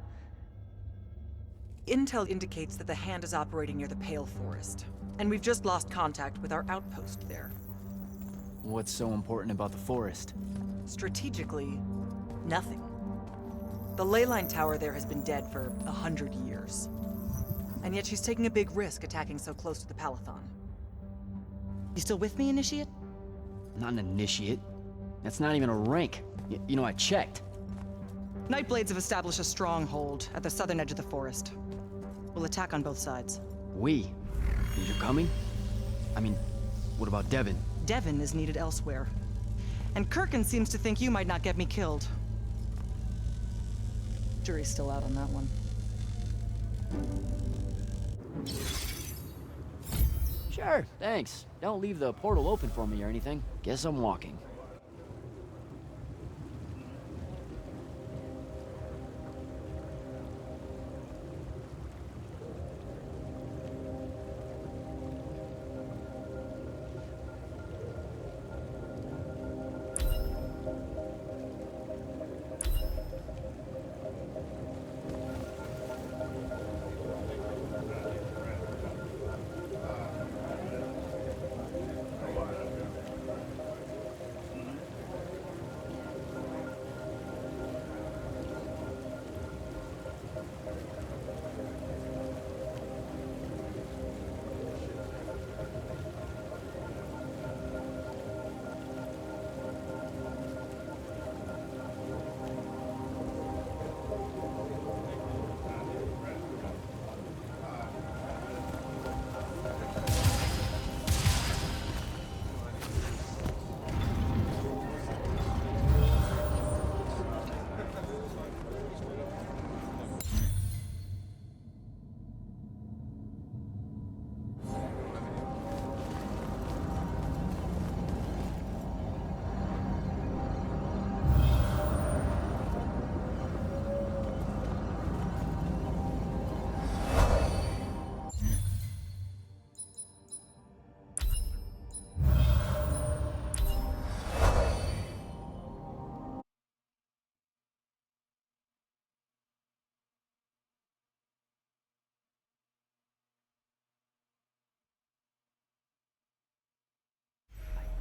Speaker 9: Intel indicates that the Hand is operating near the Pale Forest, and we've just lost contact with our outpost there.
Speaker 2: What's so important about the forest?
Speaker 9: Strategically, nothing. The ley line tower there has been dead for 100 years. And yet she's taking a big risk attacking so close to the Palathon. You still with me, Initiate?
Speaker 2: Not an initiate. That's not even a rank. You know, I checked.
Speaker 9: Nightblades have established a stronghold at the southern edge of the forest. We'll attack on both sides.
Speaker 2: We? You're coming? I mean, what about Devin?
Speaker 9: Devin is needed elsewhere. And Kirkin seems to think you might not get me killed. Jury's still out on that one.
Speaker 2: Sure, thanks. Don't leave the portal open for me or anything. Guess I'm walking.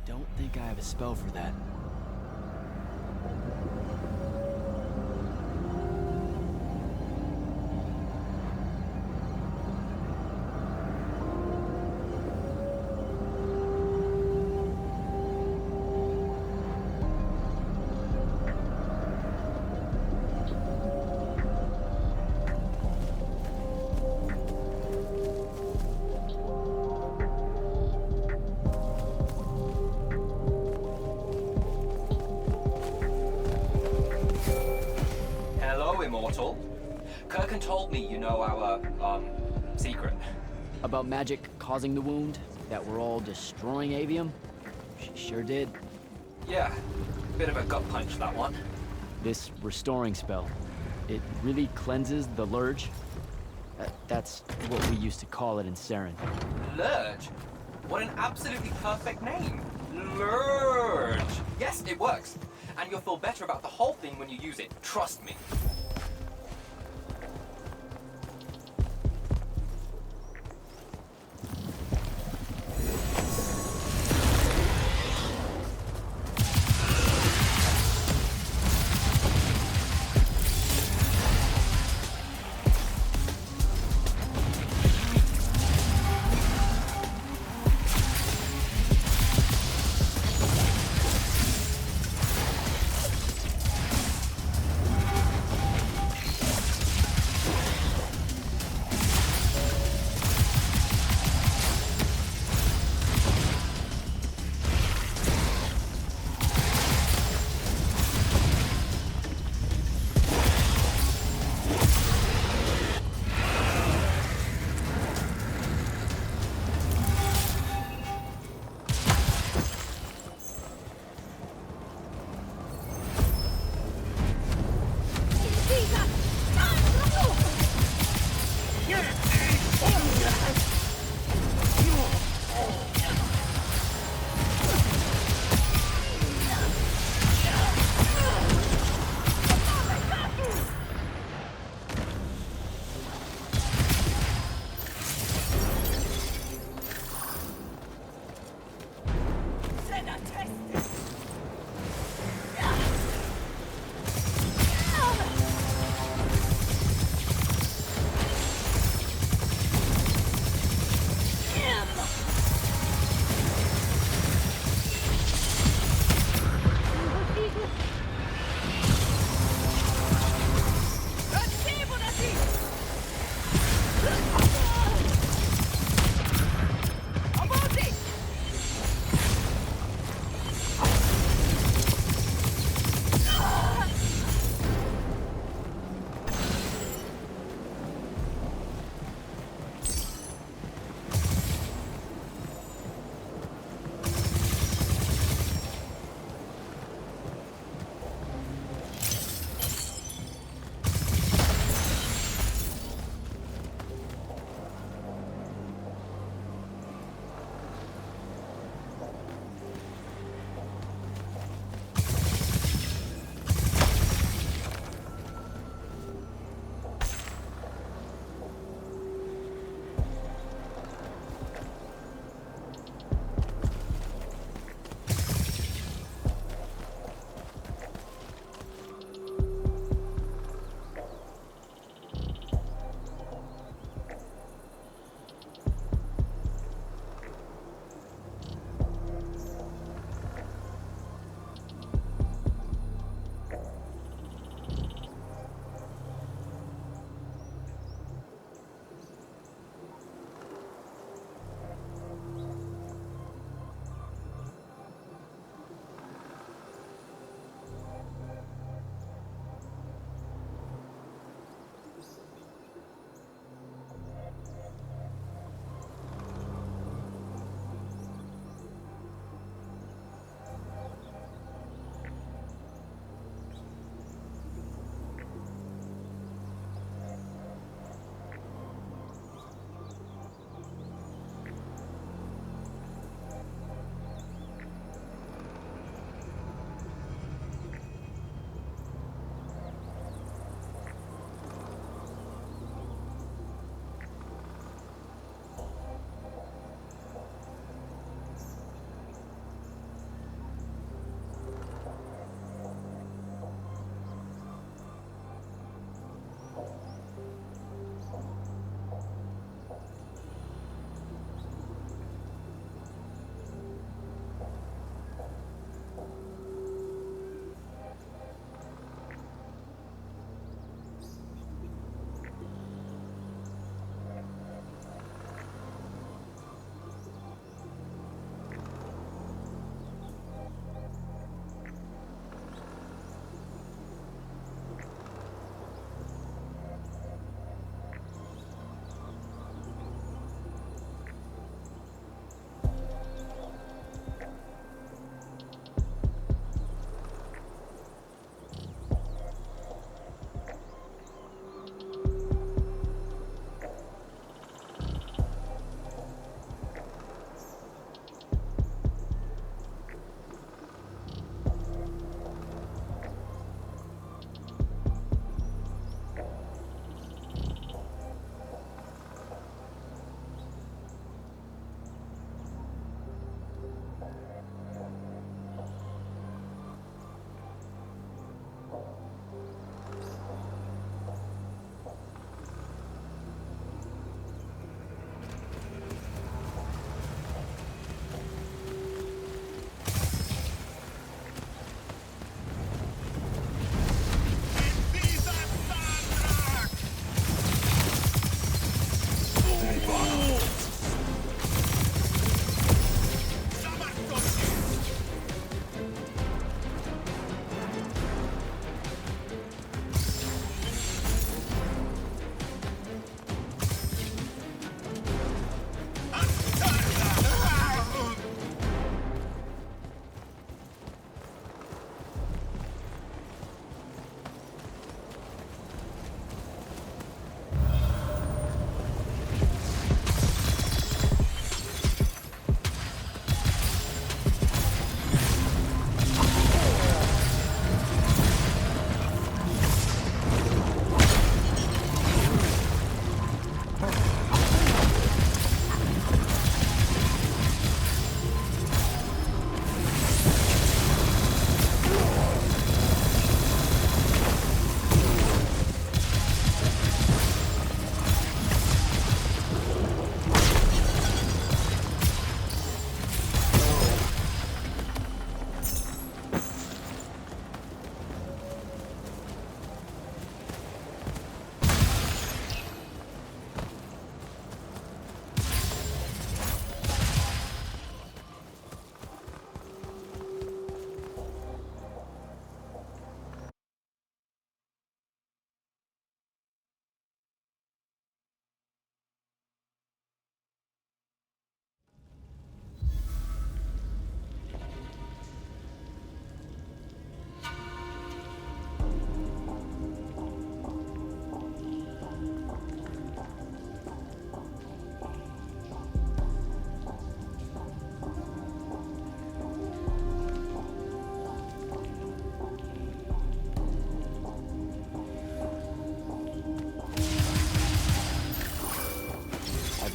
Speaker 2: Don't think I have a spell for that.
Speaker 12: Immortal. Kirkin told me you know our, secret.
Speaker 2: About magic causing the wound? That we're all destroying Aveum? She sure did.
Speaker 12: Yeah, bit of a gut punch, that one.
Speaker 2: This restoring spell, it really cleanses the Lurge? That's what we used to call it in Saren.
Speaker 12: Lurge? What an absolutely perfect name. Lurge. Yes, it works. And you'll feel better about the whole thing when you use it. Trust me.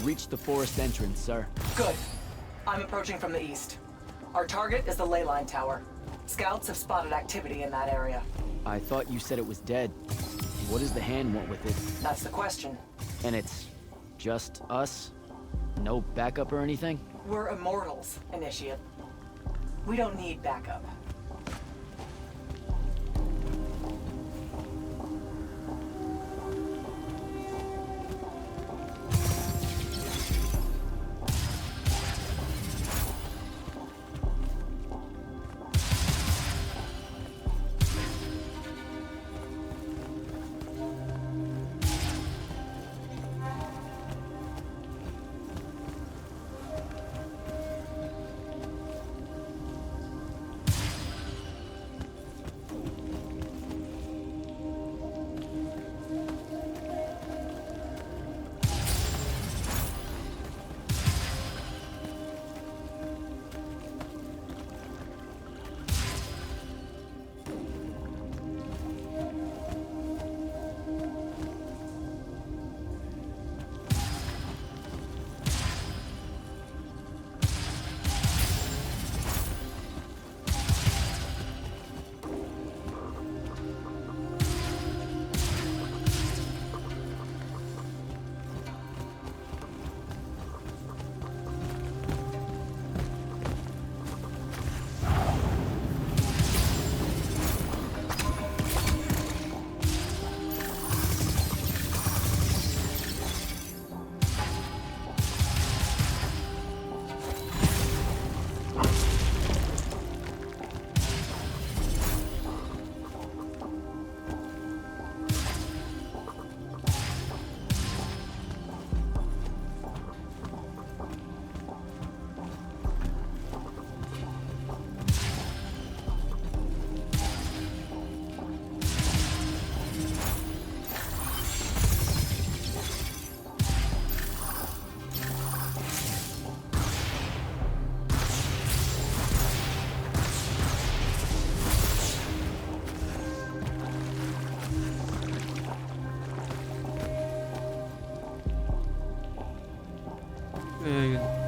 Speaker 2: reached the forest entrance, sir.
Speaker 9: Good. I'm approaching from the east. Our target is the ley line tower. Scouts have spotted activity in that area.
Speaker 2: I thought you said it was dead. What does the hand want with it?
Speaker 9: That's the question.
Speaker 2: And it's just us? No backup or anything?
Speaker 9: We're Immortals, Initiate. We don't need backup.
Speaker 3: Ayun.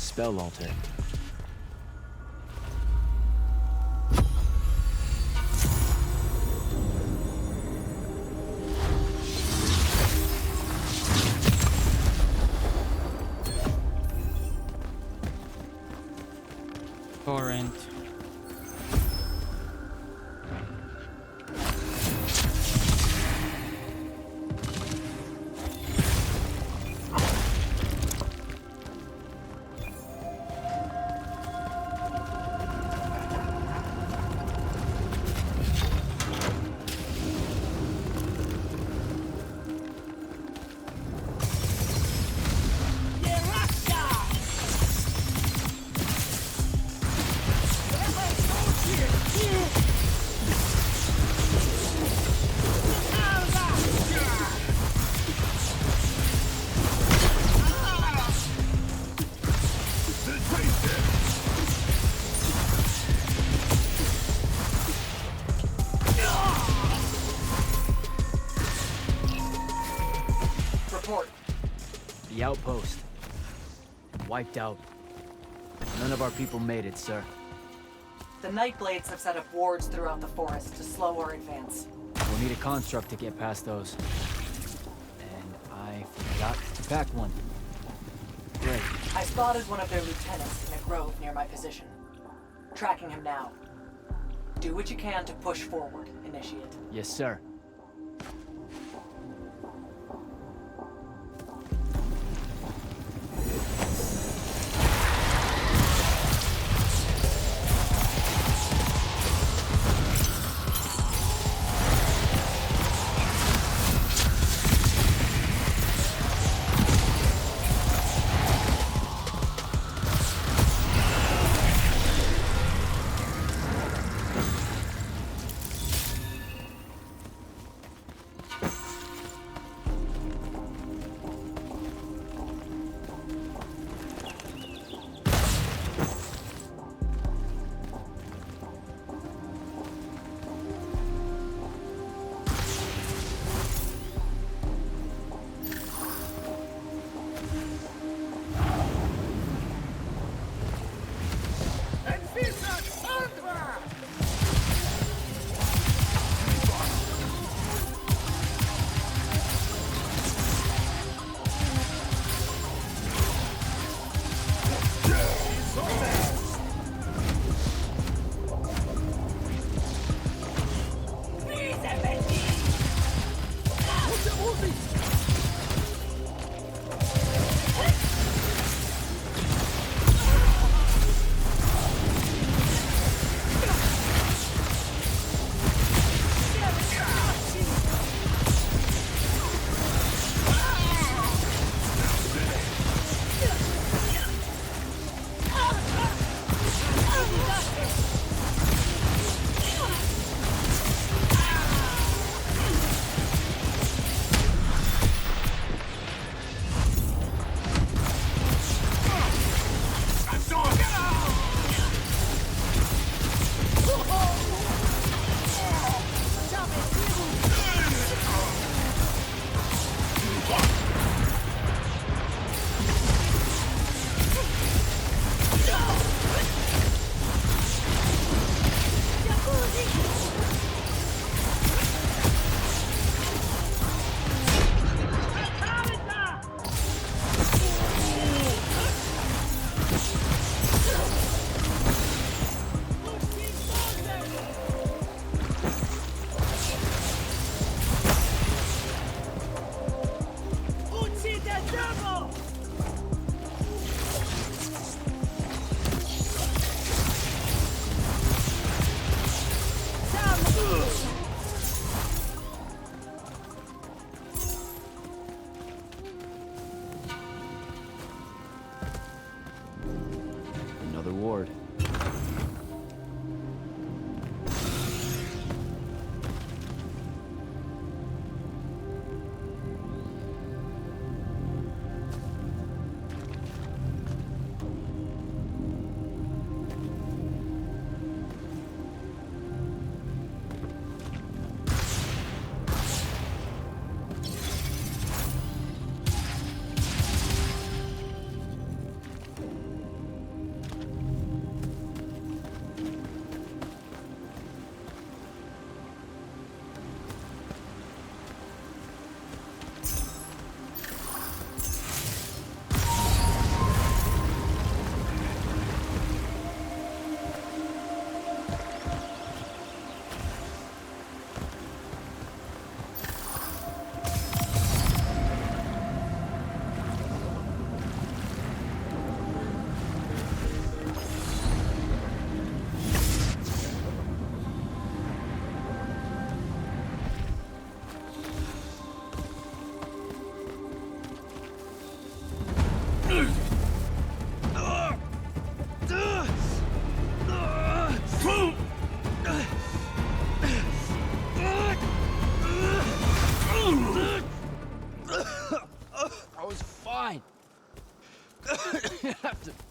Speaker 2: spell altar.
Speaker 3: Torrent.
Speaker 9: Report.
Speaker 2: The outpost. Wiped out. None of our people made it, sir.
Speaker 9: The Nightblades have set up wards throughout the forest to slow our advance.
Speaker 2: We'll need a construct to get past those. And I forgot to pack one. Great.
Speaker 9: I spotted one of their lieutenants in a grove near my position. Tracking him now. Do what you can to push forward, Initiate.
Speaker 2: Yes, sir.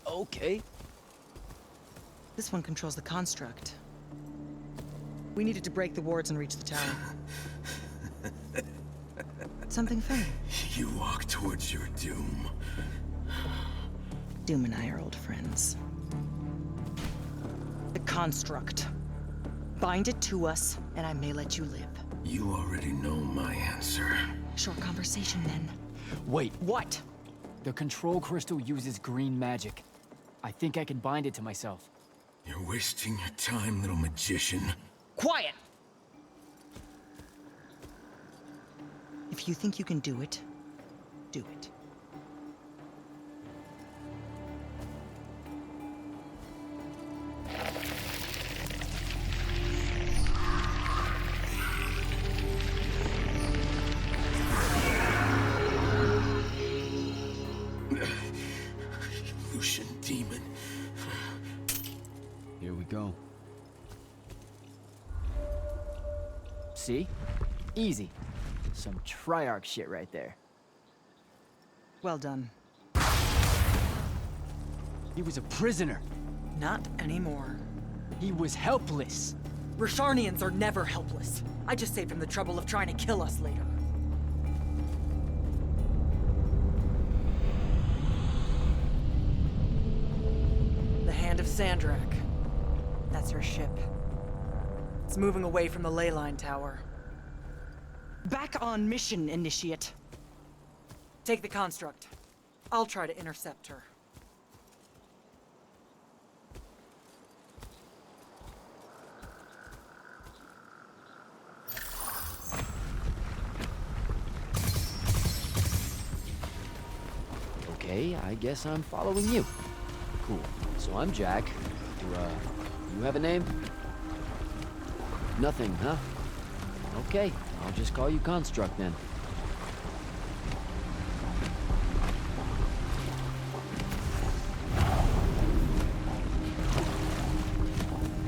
Speaker 2: Okay.
Speaker 9: This one controls the construct. We needed to break the wards and reach the tower. Something funny?
Speaker 4: You walk towards your doom.
Speaker 9: Doom and I are old friends. The construct. Bind it to us, and I may let you live.
Speaker 4: You already know my answer.
Speaker 9: Short conversation, then.
Speaker 2: Wait,
Speaker 9: What?
Speaker 2: the control crystal uses green magic. I think I can bind it to myself.
Speaker 4: You're wasting your time, little magician.
Speaker 9: Quiet! If you think you can do it, do it.
Speaker 4: Lucian demon.
Speaker 2: Here we go. See? Easy. Some Triarch shit right there.
Speaker 9: Well done.
Speaker 2: He was a prisoner.
Speaker 9: Not anymore.
Speaker 2: He was helpless.
Speaker 9: Rasharnians are never helpless. I just saved him the trouble of trying to kill us later. The Hand of Sandrak. That's her ship. It's moving away from the ley line tower. Back on mission, Initiate. Take the construct. I'll try to intercept her.
Speaker 2: Okay, I guess I'm following you. Cool. So I'm Jack. You have a name? Nothing, huh? Okay, I'll just call you Construct then.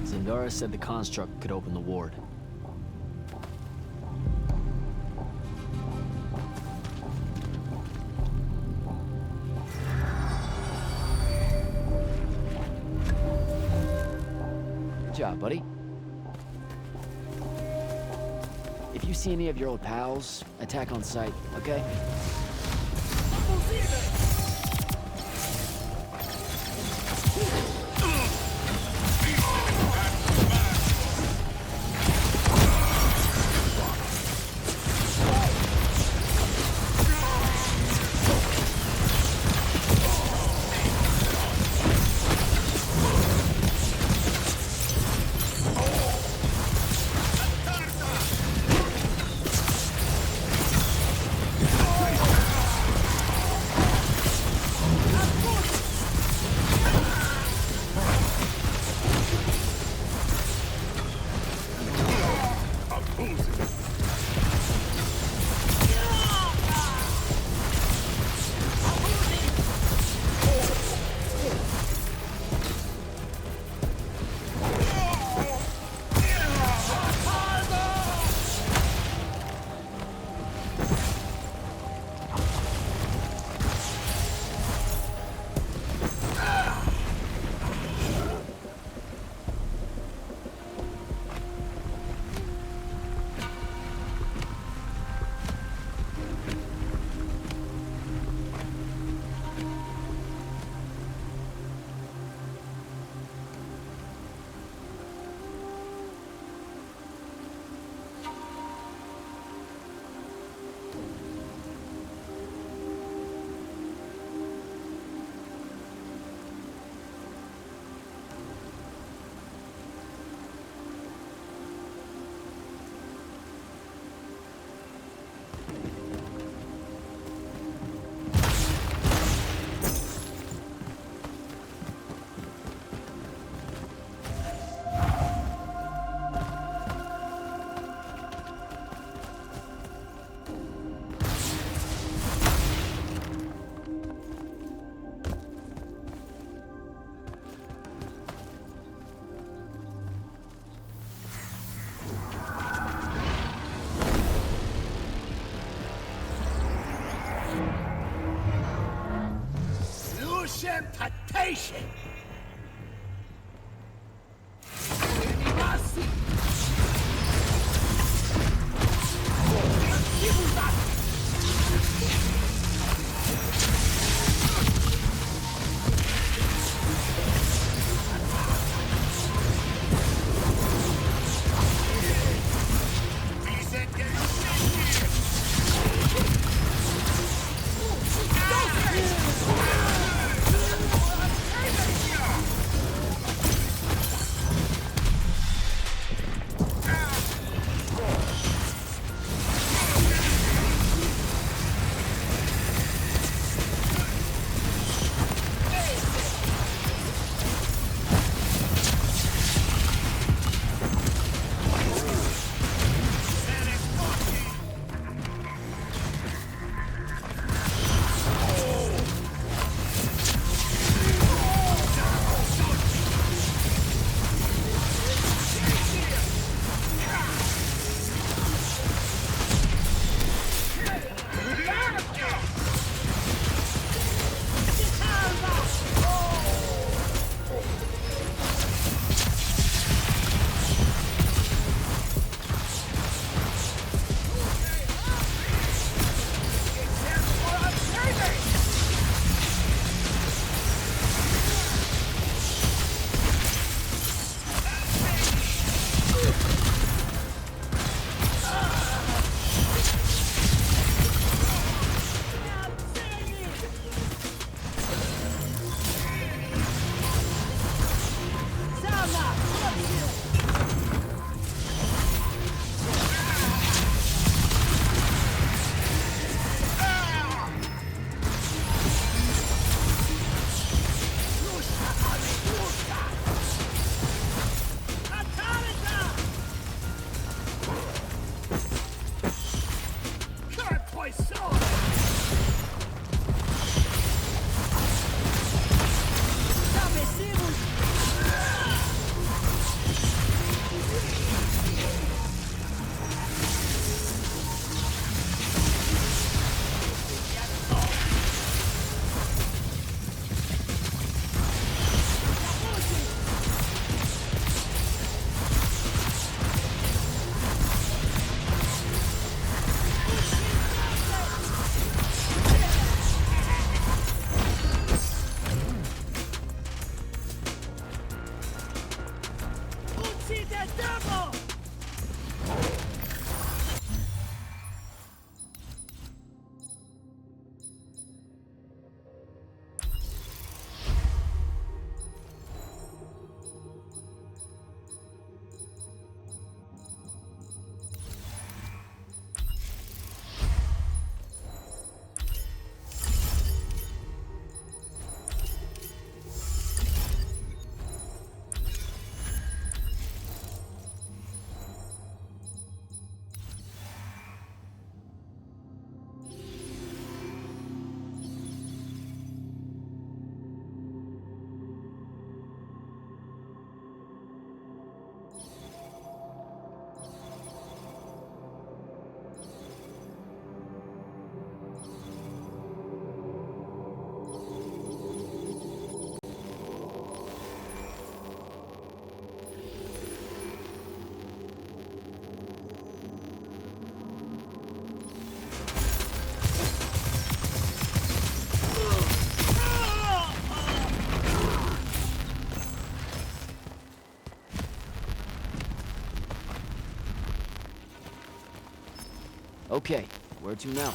Speaker 2: Zendara said the Construct could open the ward. Good job, buddy. If you see any of your old pals, attack on sight, okay?
Speaker 4: temptation!
Speaker 2: Okay, where to now?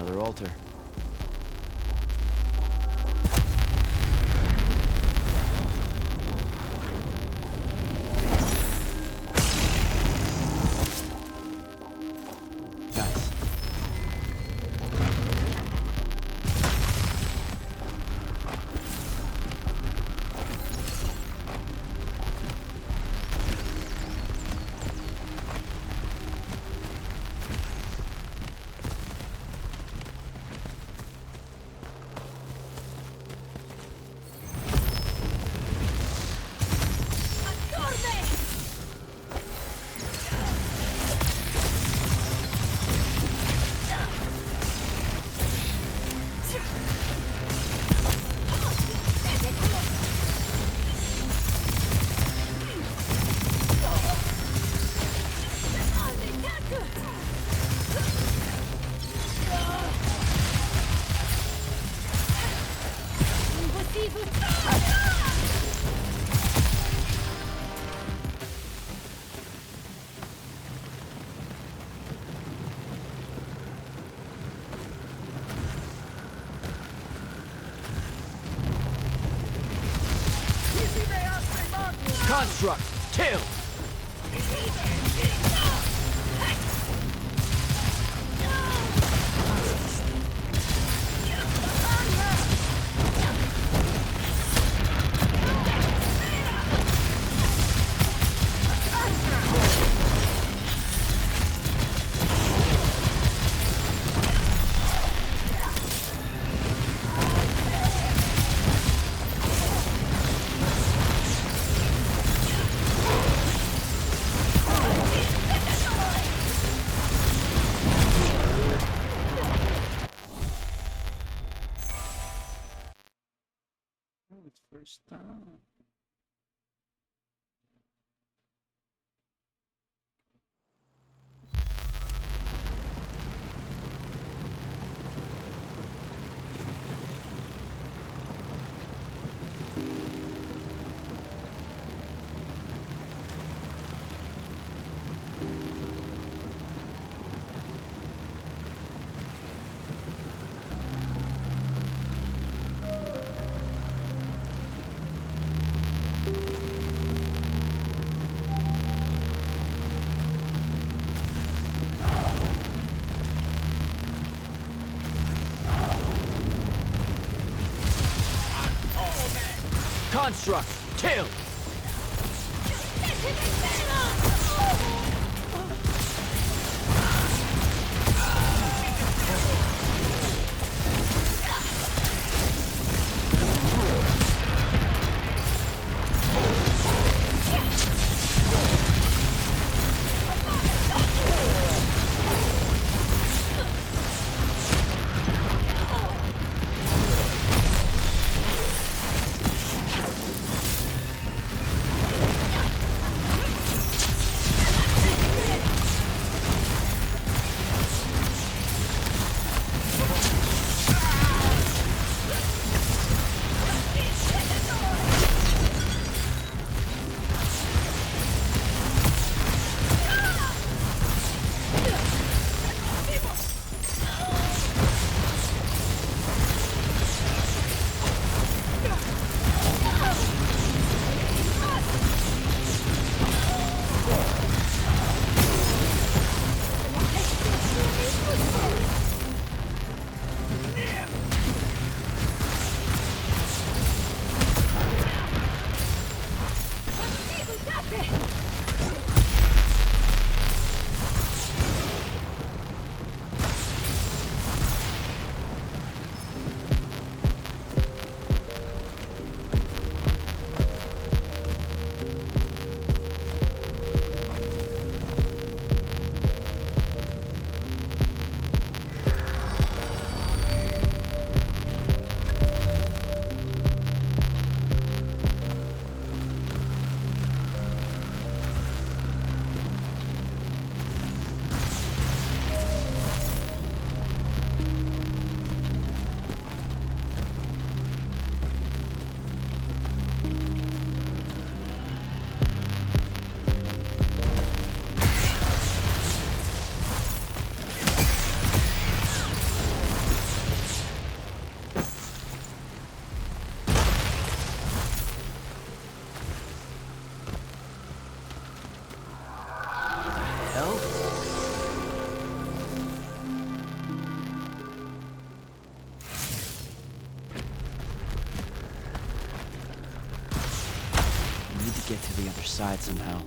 Speaker 2: Another altar. Nice. Construct! Kill!
Speaker 3: It's first time.
Speaker 2: Construct! Kill! side somehow.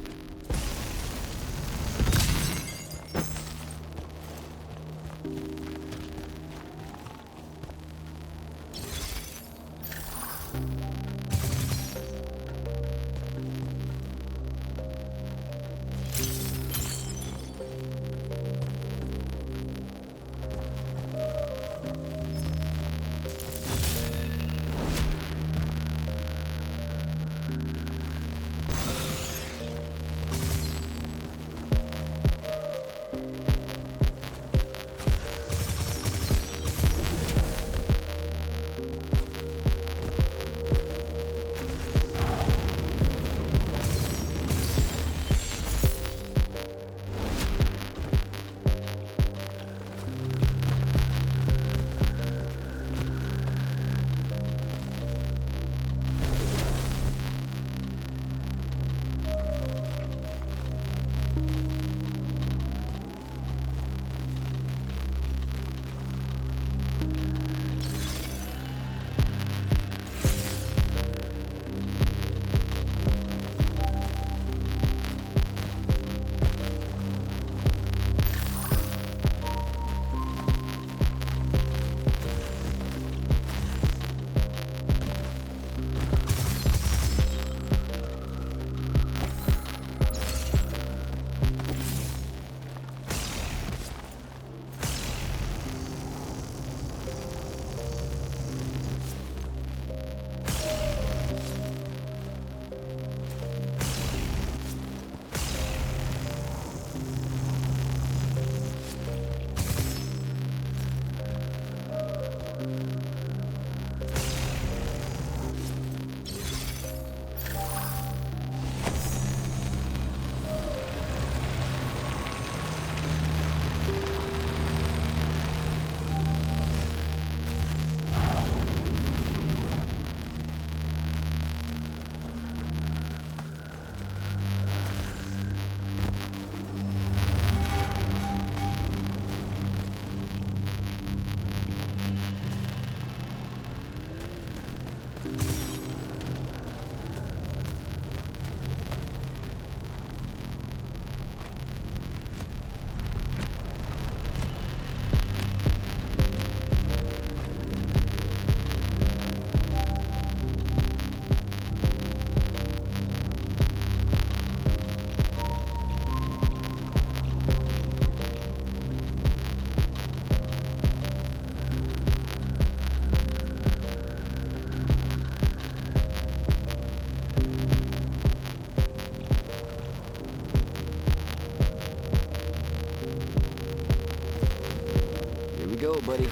Speaker 2: Go, buddy.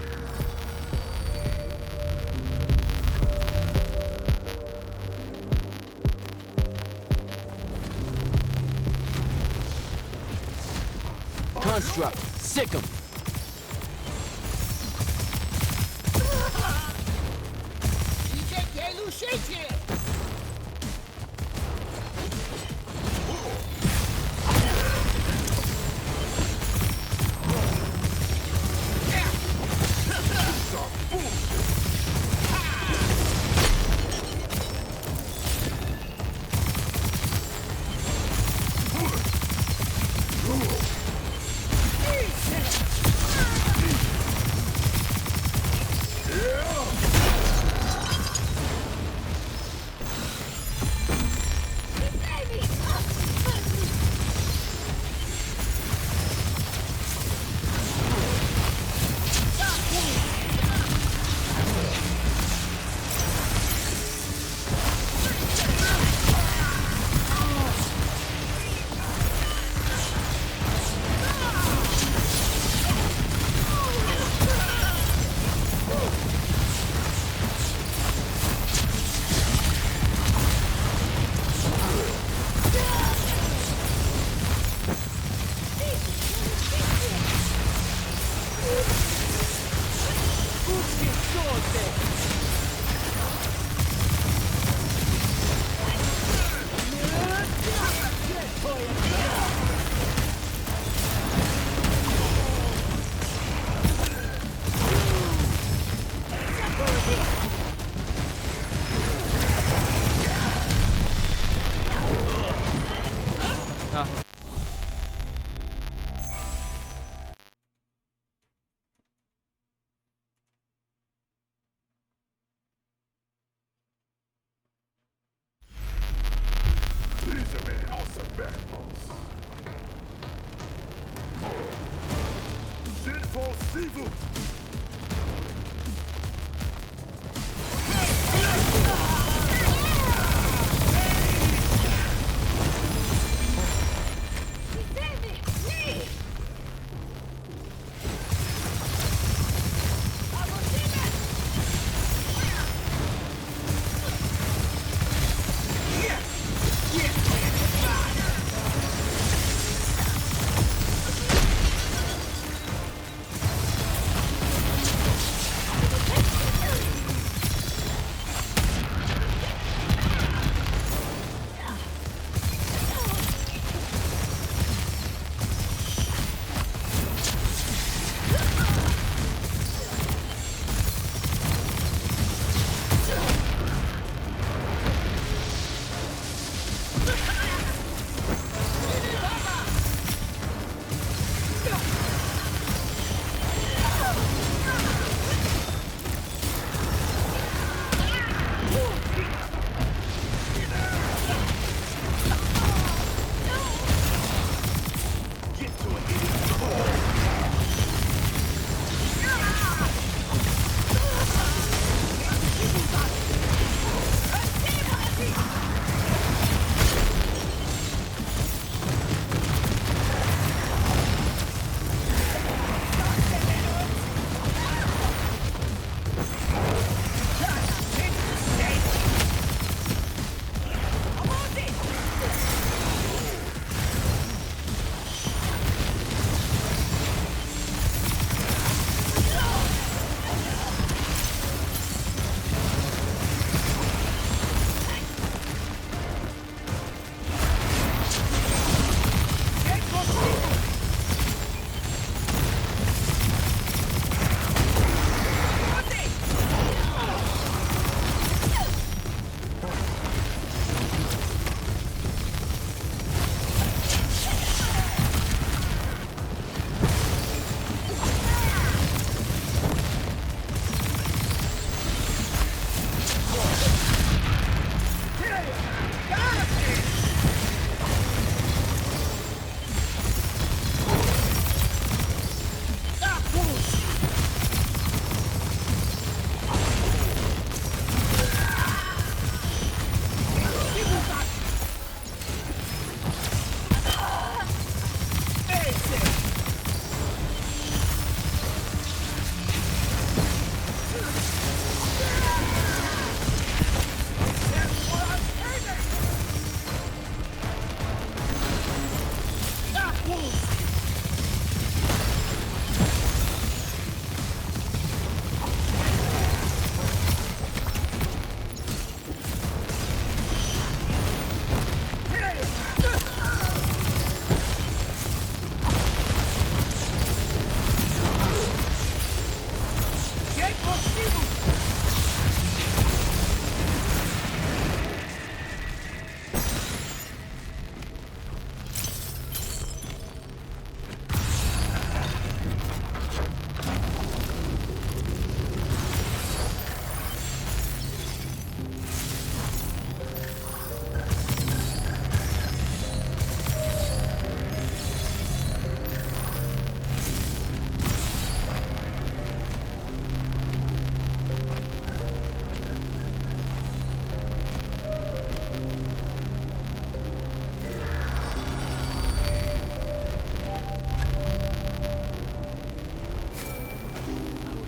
Speaker 2: Construct, sick 'em.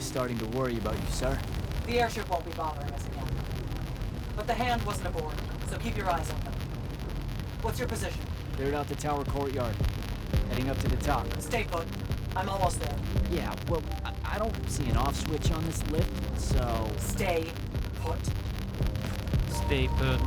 Speaker 2: starting to worry about you, sir.
Speaker 9: The airship won't be bothering us again. But the Hand wasn't aboard, so keep your eyes open. What's your position?
Speaker 2: Cleared out the tower courtyard. Heading up to the top.
Speaker 9: Stay put. I'm almost there.
Speaker 2: Yeah, well, I don't see an off switch on this lift, so...
Speaker 9: Stay put.
Speaker 3: Stay put.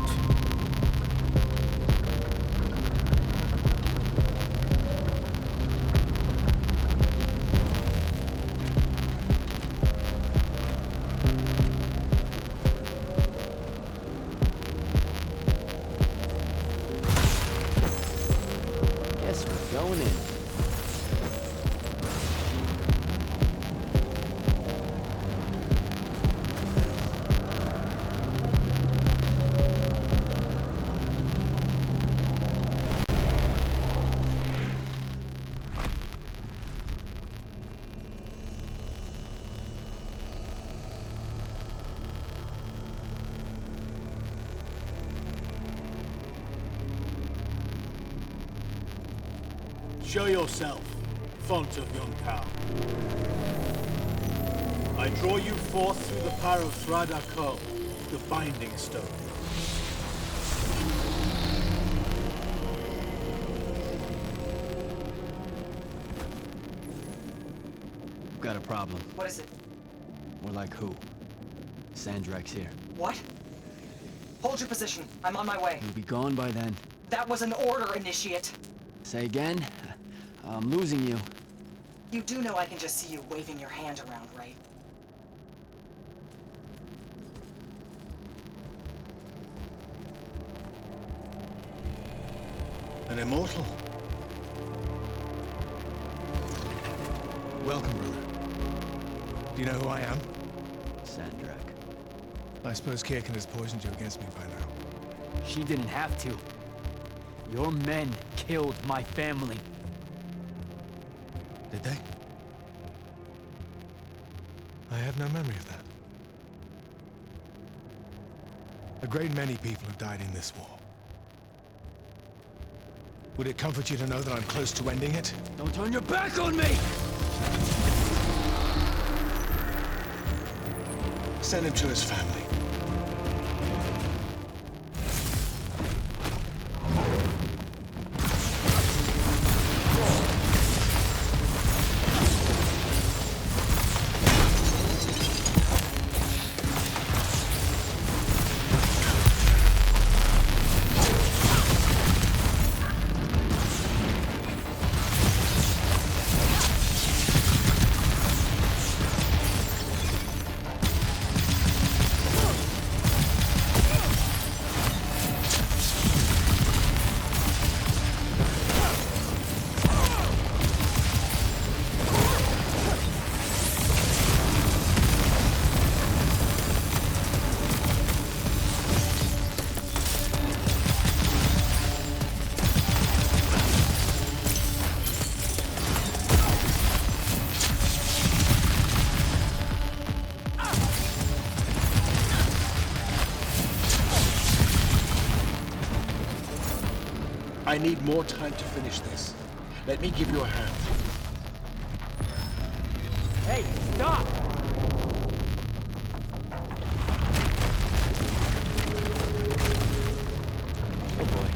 Speaker 2: Guess we're going in.
Speaker 13: Show yourself, font of young power. I draw you forth through the power of Thradakol, the Binding Stone.
Speaker 2: Got a problem.
Speaker 9: What is it?
Speaker 2: More like who? Sandrak's here.
Speaker 9: What? Hold your position. I'm on my way.
Speaker 2: You'll be gone by then.
Speaker 9: That was an order, Initiate.
Speaker 2: Say again? I'm losing you.
Speaker 9: You do know I can just see you waving your hand around, right?
Speaker 13: An immortal?
Speaker 14: Welcome, brother. Do you know who I am?
Speaker 2: Sandrak.
Speaker 14: I suppose Kirkin has poisoned you against me by now.
Speaker 2: She didn't have to. Your men killed my family.
Speaker 14: Did they? I have no memory of that. A great many people have died in this war. Would it comfort you to know that I'm close to ending it?
Speaker 2: Don't turn your back on me!
Speaker 14: Send him to his family.
Speaker 13: I need more time to finish this. Let me give you a hand.
Speaker 2: Hey, stop! Oh boy.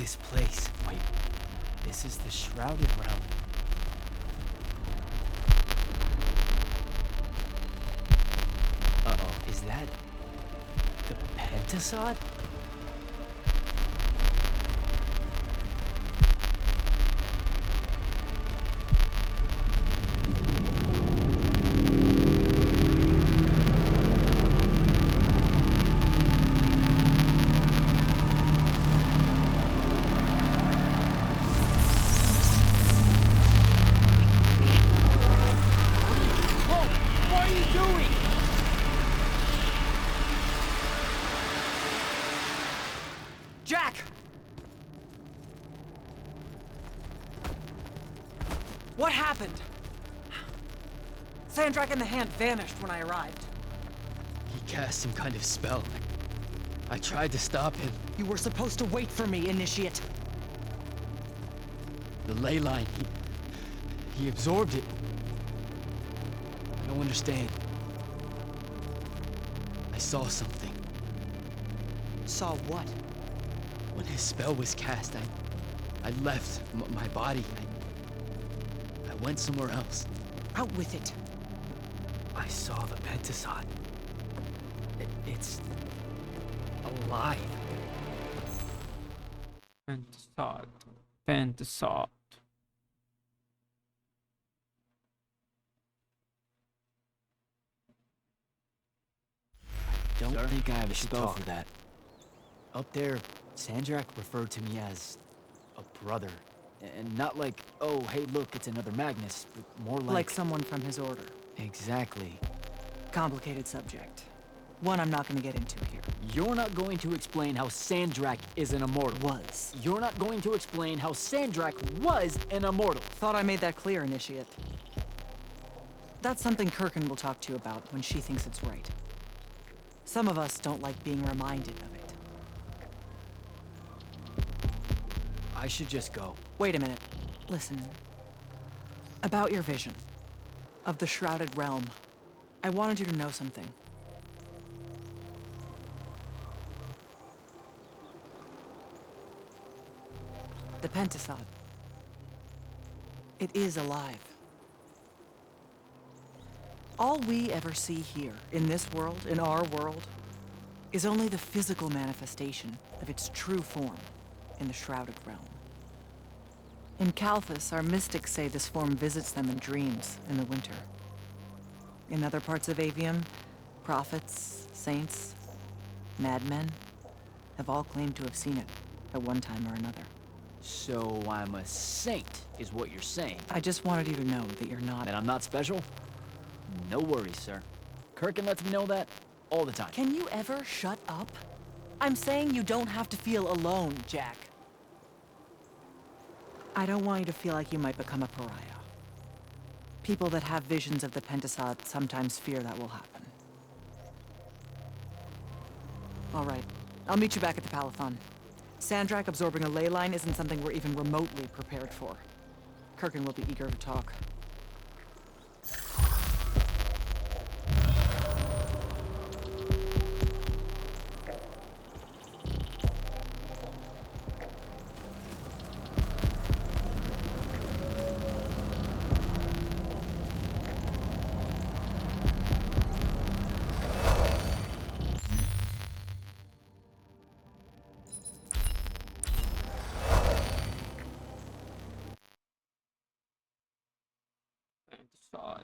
Speaker 2: this place. Wait, this is the Shrouded Realm. Uh-oh, is that the Pentasod?
Speaker 9: Jack! What happened? Sandrak and the Hand vanished when I arrived.
Speaker 2: He cast some kind of spell. I tried to stop him.
Speaker 9: You were supposed to wait for me, Initiate.
Speaker 2: The ley line, he absorbed it. I don't understand. I saw something.
Speaker 9: Saw what?
Speaker 2: When his spell was cast, I left my body. I went somewhere else.
Speaker 9: Out with it.
Speaker 2: I saw the Pentasod. It's alive.
Speaker 3: Pentasod. Pentasod.
Speaker 2: Don't
Speaker 8: Sir,
Speaker 2: think I have
Speaker 8: we
Speaker 2: a
Speaker 8: should
Speaker 2: spell
Speaker 8: talk.
Speaker 2: for that. Up there, Sandrak referred to me as a brother. And not like, oh, hey, look, it's another Magnus, but more like...
Speaker 9: Like someone from his order.
Speaker 2: Exactly.
Speaker 9: Complicated subject. One I'm not gonna get into here.
Speaker 2: You're not going to explain how Sandrak is an immortal.
Speaker 9: Was.
Speaker 2: You're not going to explain how Sandrak was an immortal.
Speaker 9: Thought I made that clear, Initiate. That's something Kirkin will talk to you about when she thinks it's right. Some of us don't like being reminded of it.
Speaker 2: I should just go.
Speaker 9: Wait a minute. Listen. About your vision of the Shrouded Realm, I wanted you to know something. The Pentasod. It is alive. All we ever see here, in this world, in our world, is only the physical manifestation of its true form in the Shrouded Realm. In Kalphas, our mystics say this form visits them in dreams in the winter. In other parts of Aveum, prophets, saints, madmen have all claimed to have seen it at one time or another.
Speaker 2: So I'm a saint, is what you're saying.
Speaker 9: I just wanted you to know that you're not.
Speaker 2: And I'm not special? No worries, sir. Kirkin lets me know that all the time.
Speaker 9: Can you ever shut up? I'm saying you don't have to feel alone, Jack. I don't want you to feel like you might become a pariah. People that have visions of the Pentasod sometimes fear that will happen. All right, I'll meet you back at the Palathon. Sandrak absorbing a ley line isn't something we're even remotely prepared for. Kirkin will be eager to talk.
Speaker 3: Pentasod.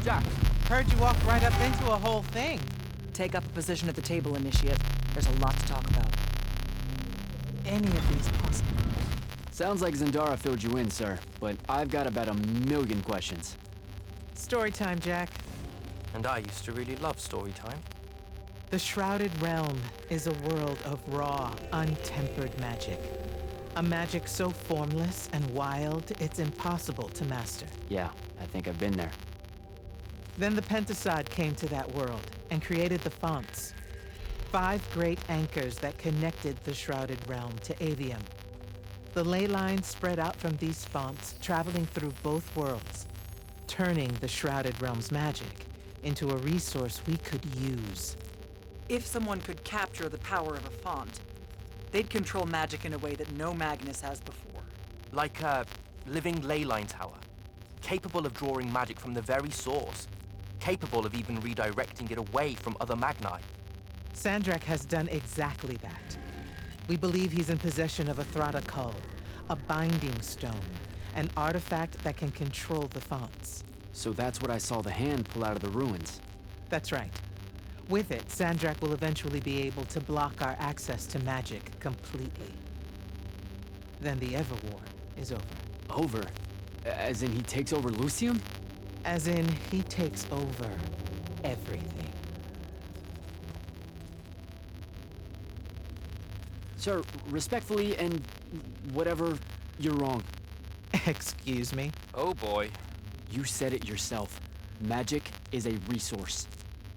Speaker 2: Jack.
Speaker 1: Heard you walked right up into a whole thing.
Speaker 9: Take up a position at the table, Initiate. There's a lot to talk about.
Speaker 1: Any of these possible?
Speaker 2: Sounds like Zendara filled you in, sir, but I've got about 1,000,000 questions.
Speaker 1: Story time, Jack.
Speaker 12: And I used to really love story time.
Speaker 1: The Shrouded Realm is a world of raw, untempered magic. A magic so formless and wild, it's impossible to master.
Speaker 2: Yeah, I think I've been there.
Speaker 1: Then the Pentasod came to that world and created the fonts. 5 great anchors that connected the Shrouded Realm to Aveum. The ley lines spread out from these fonts, traveling through both worlds, turning the Shrouded Realm's magic into a resource we could use.
Speaker 9: If someone could capture the power of a font, they'd control magic in a way that no Magnus has before.
Speaker 12: Like a living ley line tower, capable of drawing magic from the very source, capable of even redirecting it away from other Magni.
Speaker 1: Sandrak has done exactly that. We believe he's in possession of a Thrada Cull, a binding stone, an artifact that can control the fonts.
Speaker 2: So that's what I saw the hand pull out of the ruins.
Speaker 1: That's right. With it, Sandrak will eventually be able to block our access to magic completely. Then the Everwar is over.
Speaker 2: Over? As in he takes over Lucium?
Speaker 1: As in, he takes over everything.
Speaker 2: Sir, respectfully and whatever, you're wrong.
Speaker 1: Excuse me?
Speaker 12: Oh boy.
Speaker 2: You said it yourself. Magic is a resource.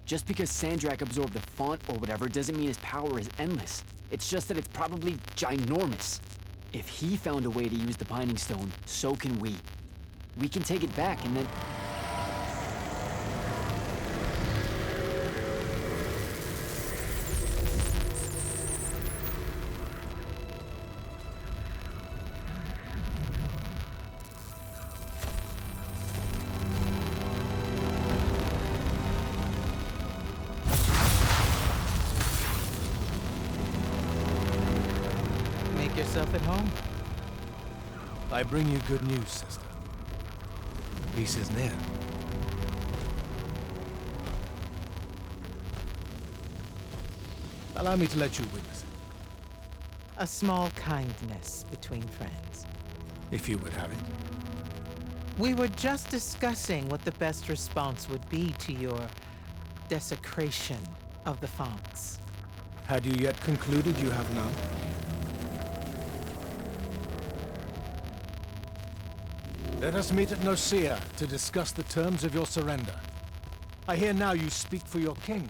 Speaker 2: Just because Sandrak absorbed the font or whatever doesn't mean his power is endless. It's just that it's probably ginormous. If he found a way to use the Binding Stone, so can we. We can take it back and then...
Speaker 1: Make yourself at home.
Speaker 14: I bring you good news, sister. Peace is near. Allow me to let you witness it,
Speaker 1: A small kindness between friends.
Speaker 14: if you would have it.
Speaker 1: We were just discussing what the best response would be to your desecration of the fonts.
Speaker 14: Had you yet concluded you have none? Let us meet at Nicaea to discuss the terms of your surrender. I hear now you speak for your king.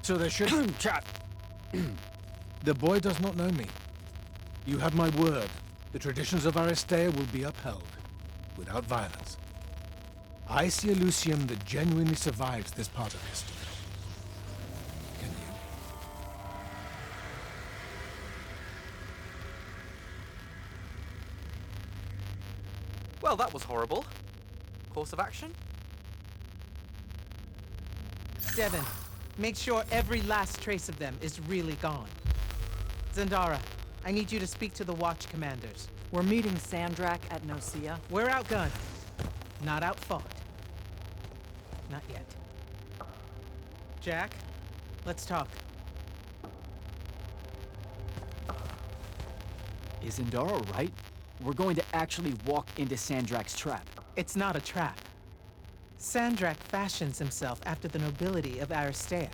Speaker 14: So there should...
Speaker 2: Chat!
Speaker 14: The boy does not know me. You have my word. The traditions of Aristea will be upheld, without violence. I see a Lucium that genuinely survives this part of history. Can you?
Speaker 12: Well, that was horrible. Course of action?
Speaker 1: Devin, make sure every last trace of them is really gone. Zendara, I need you to speak to the Watch commanders.
Speaker 9: We're meeting Sandrak at Nicaea.
Speaker 1: We're outgunned, not outfought. Not yet. Jack, let's talk.
Speaker 2: Is Zendara right? We're going to actually walk into Sandrak's trap.
Speaker 1: It's not a trap. Sandrak fashions himself after the nobility of Aristea.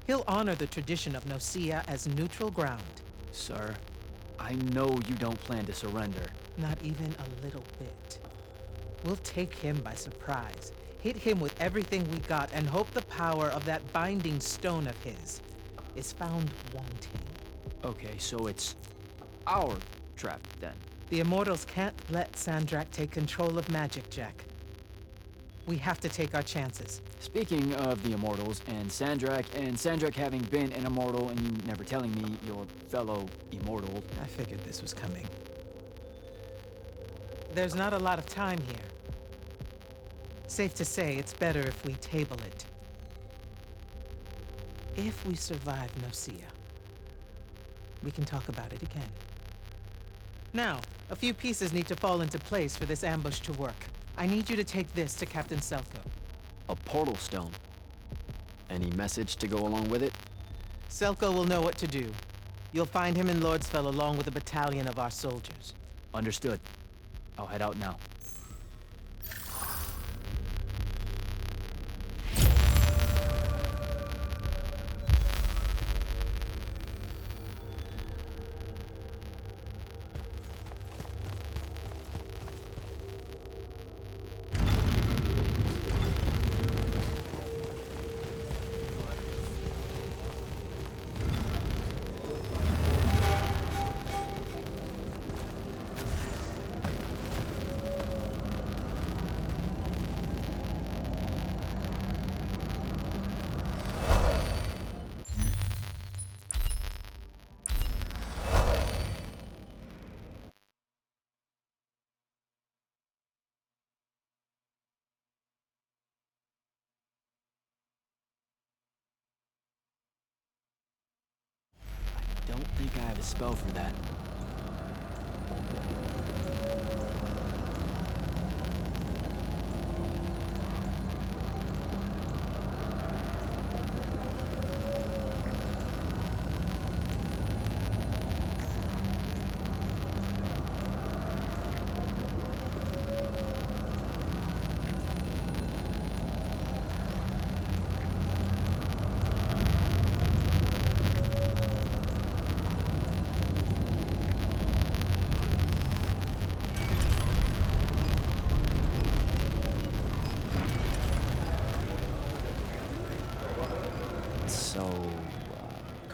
Speaker 1: He'll honor the tradition of Nicaea as neutral ground.
Speaker 2: Sir, I know you don't plan to surrender.
Speaker 1: Not even a little bit. We'll take him by surprise, hit him with everything we got, and hope the power of that binding stone of his is found wanting.
Speaker 2: Okay, so it's our trap, then.
Speaker 1: The Immortals can't let Sandrak take control of magic, Jack. We have to take our chances.
Speaker 2: Speaking of the Immortals and Sandrak having been an Immortal and you never telling me your fellow Immortal...
Speaker 1: I figured this was coming. There's not a lot of time here. Safe to say, it's better if we table it. If we survive Nicaea, we can talk about it again. Now, a few pieces need to fall into place for this ambush to work. I need you to take this to Captain Selko.
Speaker 2: A portal stone. Any message to go along with it?
Speaker 1: Selko will know what to do. You'll find him in Lordsfell along with a battalion of our soldiers.
Speaker 2: Understood. I'll head out now. Don't think I have a spell for that.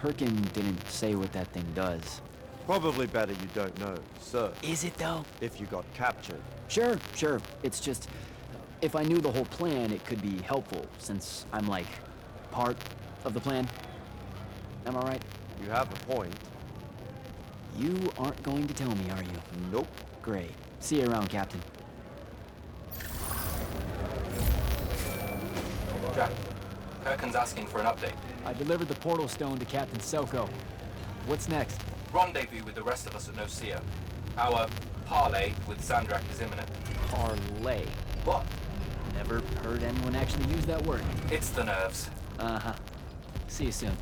Speaker 2: Kirkin didn't say what that thing does.
Speaker 6: Probably better you don't know, sir.
Speaker 2: Is it though?
Speaker 6: If you got captured.
Speaker 2: Sure. It's just, if I knew the whole plan, it could be helpful, since I'm like, part of the plan. Am I right?
Speaker 6: You have a point.
Speaker 2: You aren't going to tell me, are you?
Speaker 6: Nope.
Speaker 2: Great. See you around, Captain.
Speaker 12: Jack, Kirkin's asking for an update.
Speaker 2: I delivered the portal stone to Captain Selko. What's next?
Speaker 12: Rendezvous with the rest of us at Nocia. Our parley with Sandrak is imminent.
Speaker 2: Parley?
Speaker 12: What?
Speaker 2: Never heard anyone actually use that word.
Speaker 12: It's the nerves.
Speaker 2: Uh-huh. See you soon.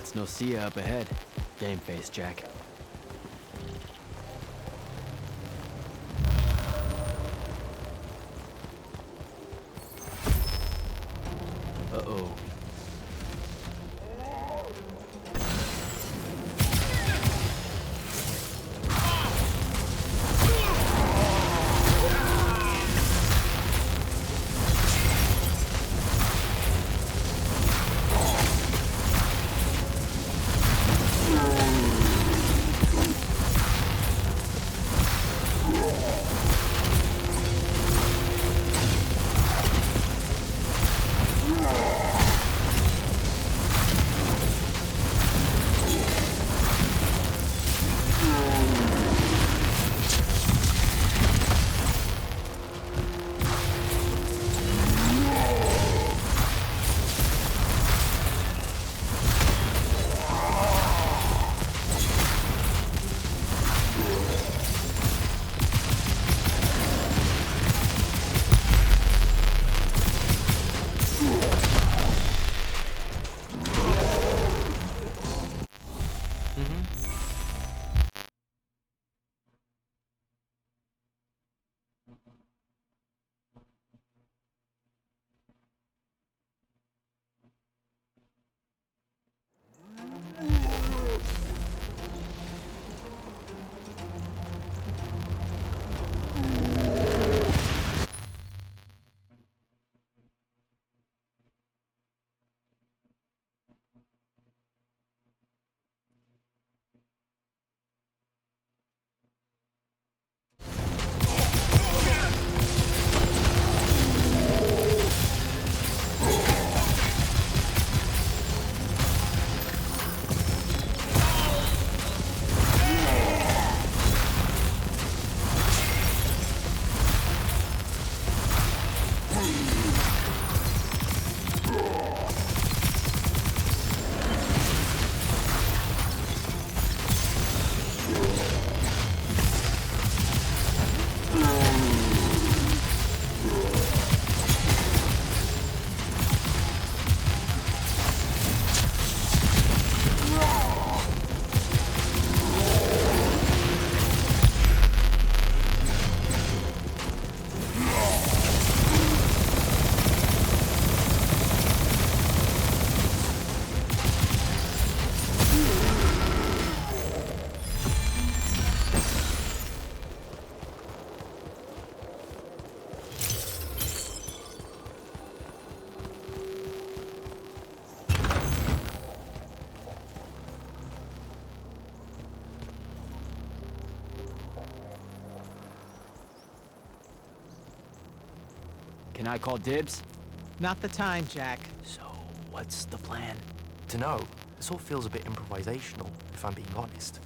Speaker 2: That's no Sia up ahead. Game face, Jack. Uh-oh. Can I call dibs?
Speaker 1: Not the time, Jack.
Speaker 15: So, what's the plan? Dunno. This all feels a bit improvisational, if I'm being honest.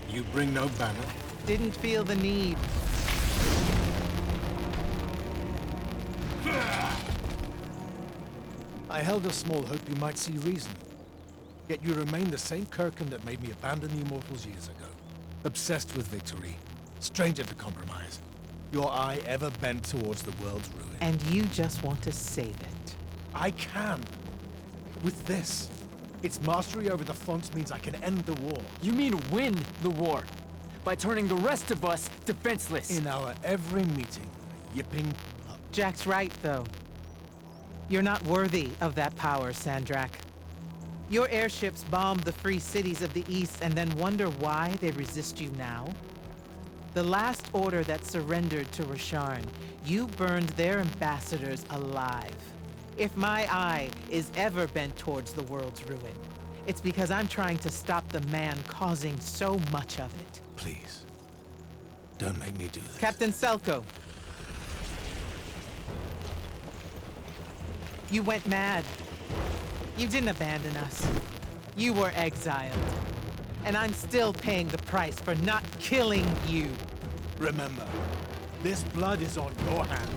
Speaker 14: You bring no banner?
Speaker 1: Didn't feel the need.
Speaker 14: I held a small hope you might see reason. Yet you remain the same Kirkham that made me abandon the Immortals years ago. Obsessed with victory, stranger to compromise. Your eye ever bent towards the world's ruin.
Speaker 1: And you just want to save it.
Speaker 14: I can. With this. Its mastery over the fonts means I can end the war.
Speaker 2: You mean win the war? By turning the rest of us defenseless.
Speaker 14: In our every meeting, yipping up.
Speaker 1: Jack's right, though. You're not worthy of that power, Sandrak. Your airships bombed the free cities of the East and then wonder why they resist you now? The last order that surrendered to Rasharn, you burned their ambassadors alive. If my eye is ever bent towards the world's ruin, it's because I'm trying to stop the man causing so much of it.
Speaker 14: Please, don't make me do this.
Speaker 1: Captain Selko. You went mad. You didn't abandon us. You were exiled. And I'm still paying the price for not killing you.
Speaker 14: Remember, this blood is on your hands.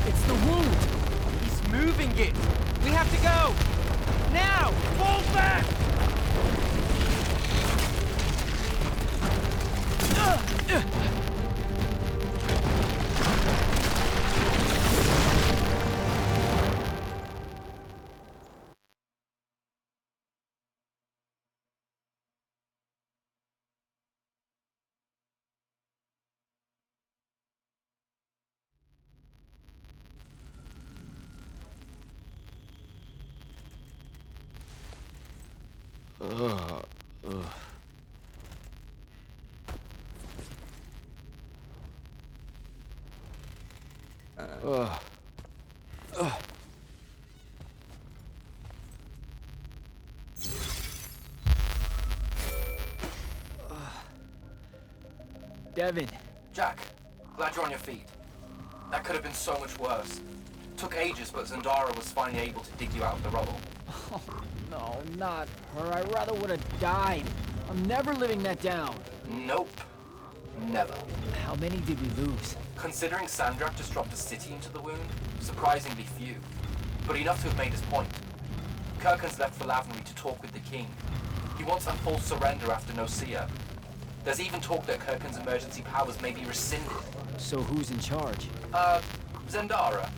Speaker 2: It's the wound!
Speaker 14: He's
Speaker 8: moving it!
Speaker 1: We have to go! Now! Fall back!
Speaker 2: Devin.
Speaker 12: Jack, glad you're on your feet. That could have been so much worse. Took ages, but Zendara was finally able to dig you out of the rubble.
Speaker 2: Oh, no, not her. I rather would have died. I'm never living that down.
Speaker 12: Nope. Never.
Speaker 2: How many did we lose?
Speaker 12: Considering Sandrak just dropped a city into the wound, surprisingly few. But enough to have made his point. Kirkhan's left for Lavnery to talk with the king. He wants a full surrender after Nocia. There's even talk that Kirkhan's emergency powers may be rescinded.
Speaker 2: So who's in charge?
Speaker 12: Zendara.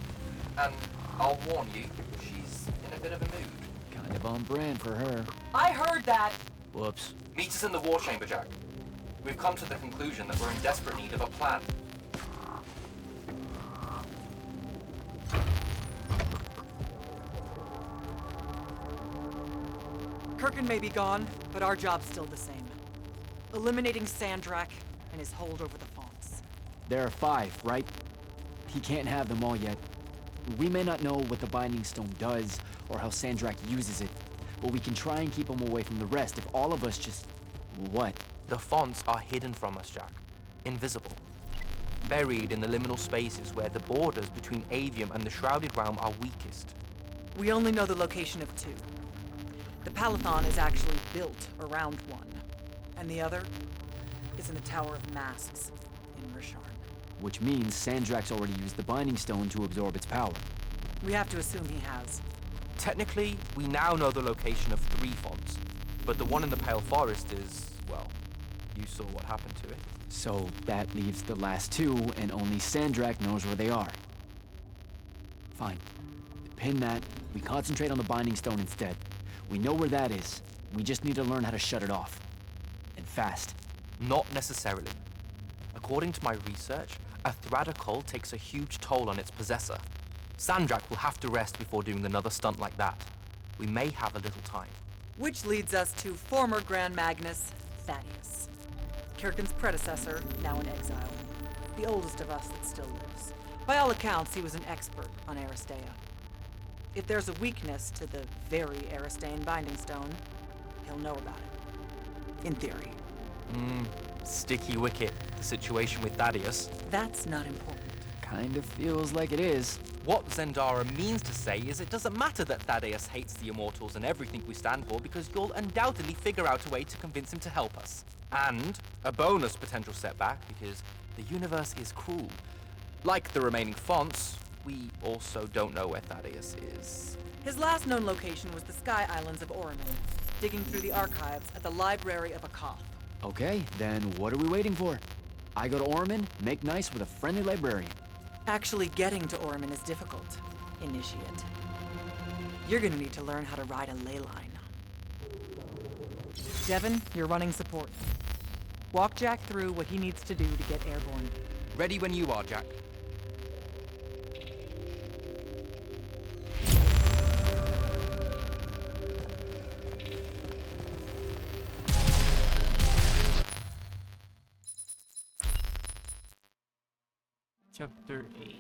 Speaker 12: And I'll warn you, she's in a bit of a mood.
Speaker 2: Kind of on brand for her.
Speaker 9: I heard that!
Speaker 2: Whoops.
Speaker 12: Meet us in the war chamber, Jack. We've come to the conclusion that we're in desperate need of a plan.
Speaker 9: Kirkhan may be gone, but our job's still the same. Eliminating Sandrak and his hold over the fonts.
Speaker 2: There are 5, right? He can't have them all yet. We may not know what the Binding Stone does, or how Sandrak uses it, but we can try and keep him away from the rest if all of us just... What?
Speaker 15: The fonts are hidden from us, Jack. Invisible. Buried in the liminal spaces where the borders between Aveum and the Shrouded Realm are weakest.
Speaker 9: We only know the location of 2. The Palathon is actually built around one, and the other is in the Tower of Masks in Risharn.
Speaker 2: Which means Sandrak's already used the Binding Stone to absorb its power.
Speaker 9: We have to assume he has.
Speaker 15: Technically, we now know the location of 3 fonts, but the one in the Pale Forest is, well, you saw what happened to it.
Speaker 2: So that leaves the last 2, and only Sandrak knows where they are. Fine. Pin that. We concentrate on the Binding Stone instead. We know where that is. We just need to learn how to shut it off. And fast.
Speaker 15: Not necessarily. According to my research, a Thradakol takes a huge toll on its possessor. Sandrak will have to rest before doing another stunt like that. We may have a little time.
Speaker 9: Which leads us to former Grand Magnus, Thaddeus. Kirkhan's predecessor, now in exile. The oldest of us that still lives. By all accounts, he was an expert on Aristea. If there's a weakness to the very Aristean Binding Stone, he'll know about it. In theory.
Speaker 15: Sticky wicket. The situation with Thaddeus.
Speaker 9: That's not important.
Speaker 2: Kind of feels like it is.
Speaker 15: What Zendara means to say is it doesn't matter that Thaddeus hates the Immortals and everything we stand for, because you'll undoubtedly figure out a way to convince him to help us. And a bonus potential setback, because the universe is cruel. Like the remaining fonts, we also don't know where Thaddeus is.
Speaker 9: His last known location was the Sky Islands of Oramin, digging through the archives at the Library of Akoth.
Speaker 2: Okay, then what are we waiting for? I go to Oramin, make nice with a friendly librarian.
Speaker 9: Actually getting to Oramin is difficult, Initiate. You're gonna need to learn how to ride a ley line. Devin, you're running support. Walk Jack through what he needs to do to get airborne.
Speaker 8: Ready when you are, Jack.
Speaker 3: Chapter 8.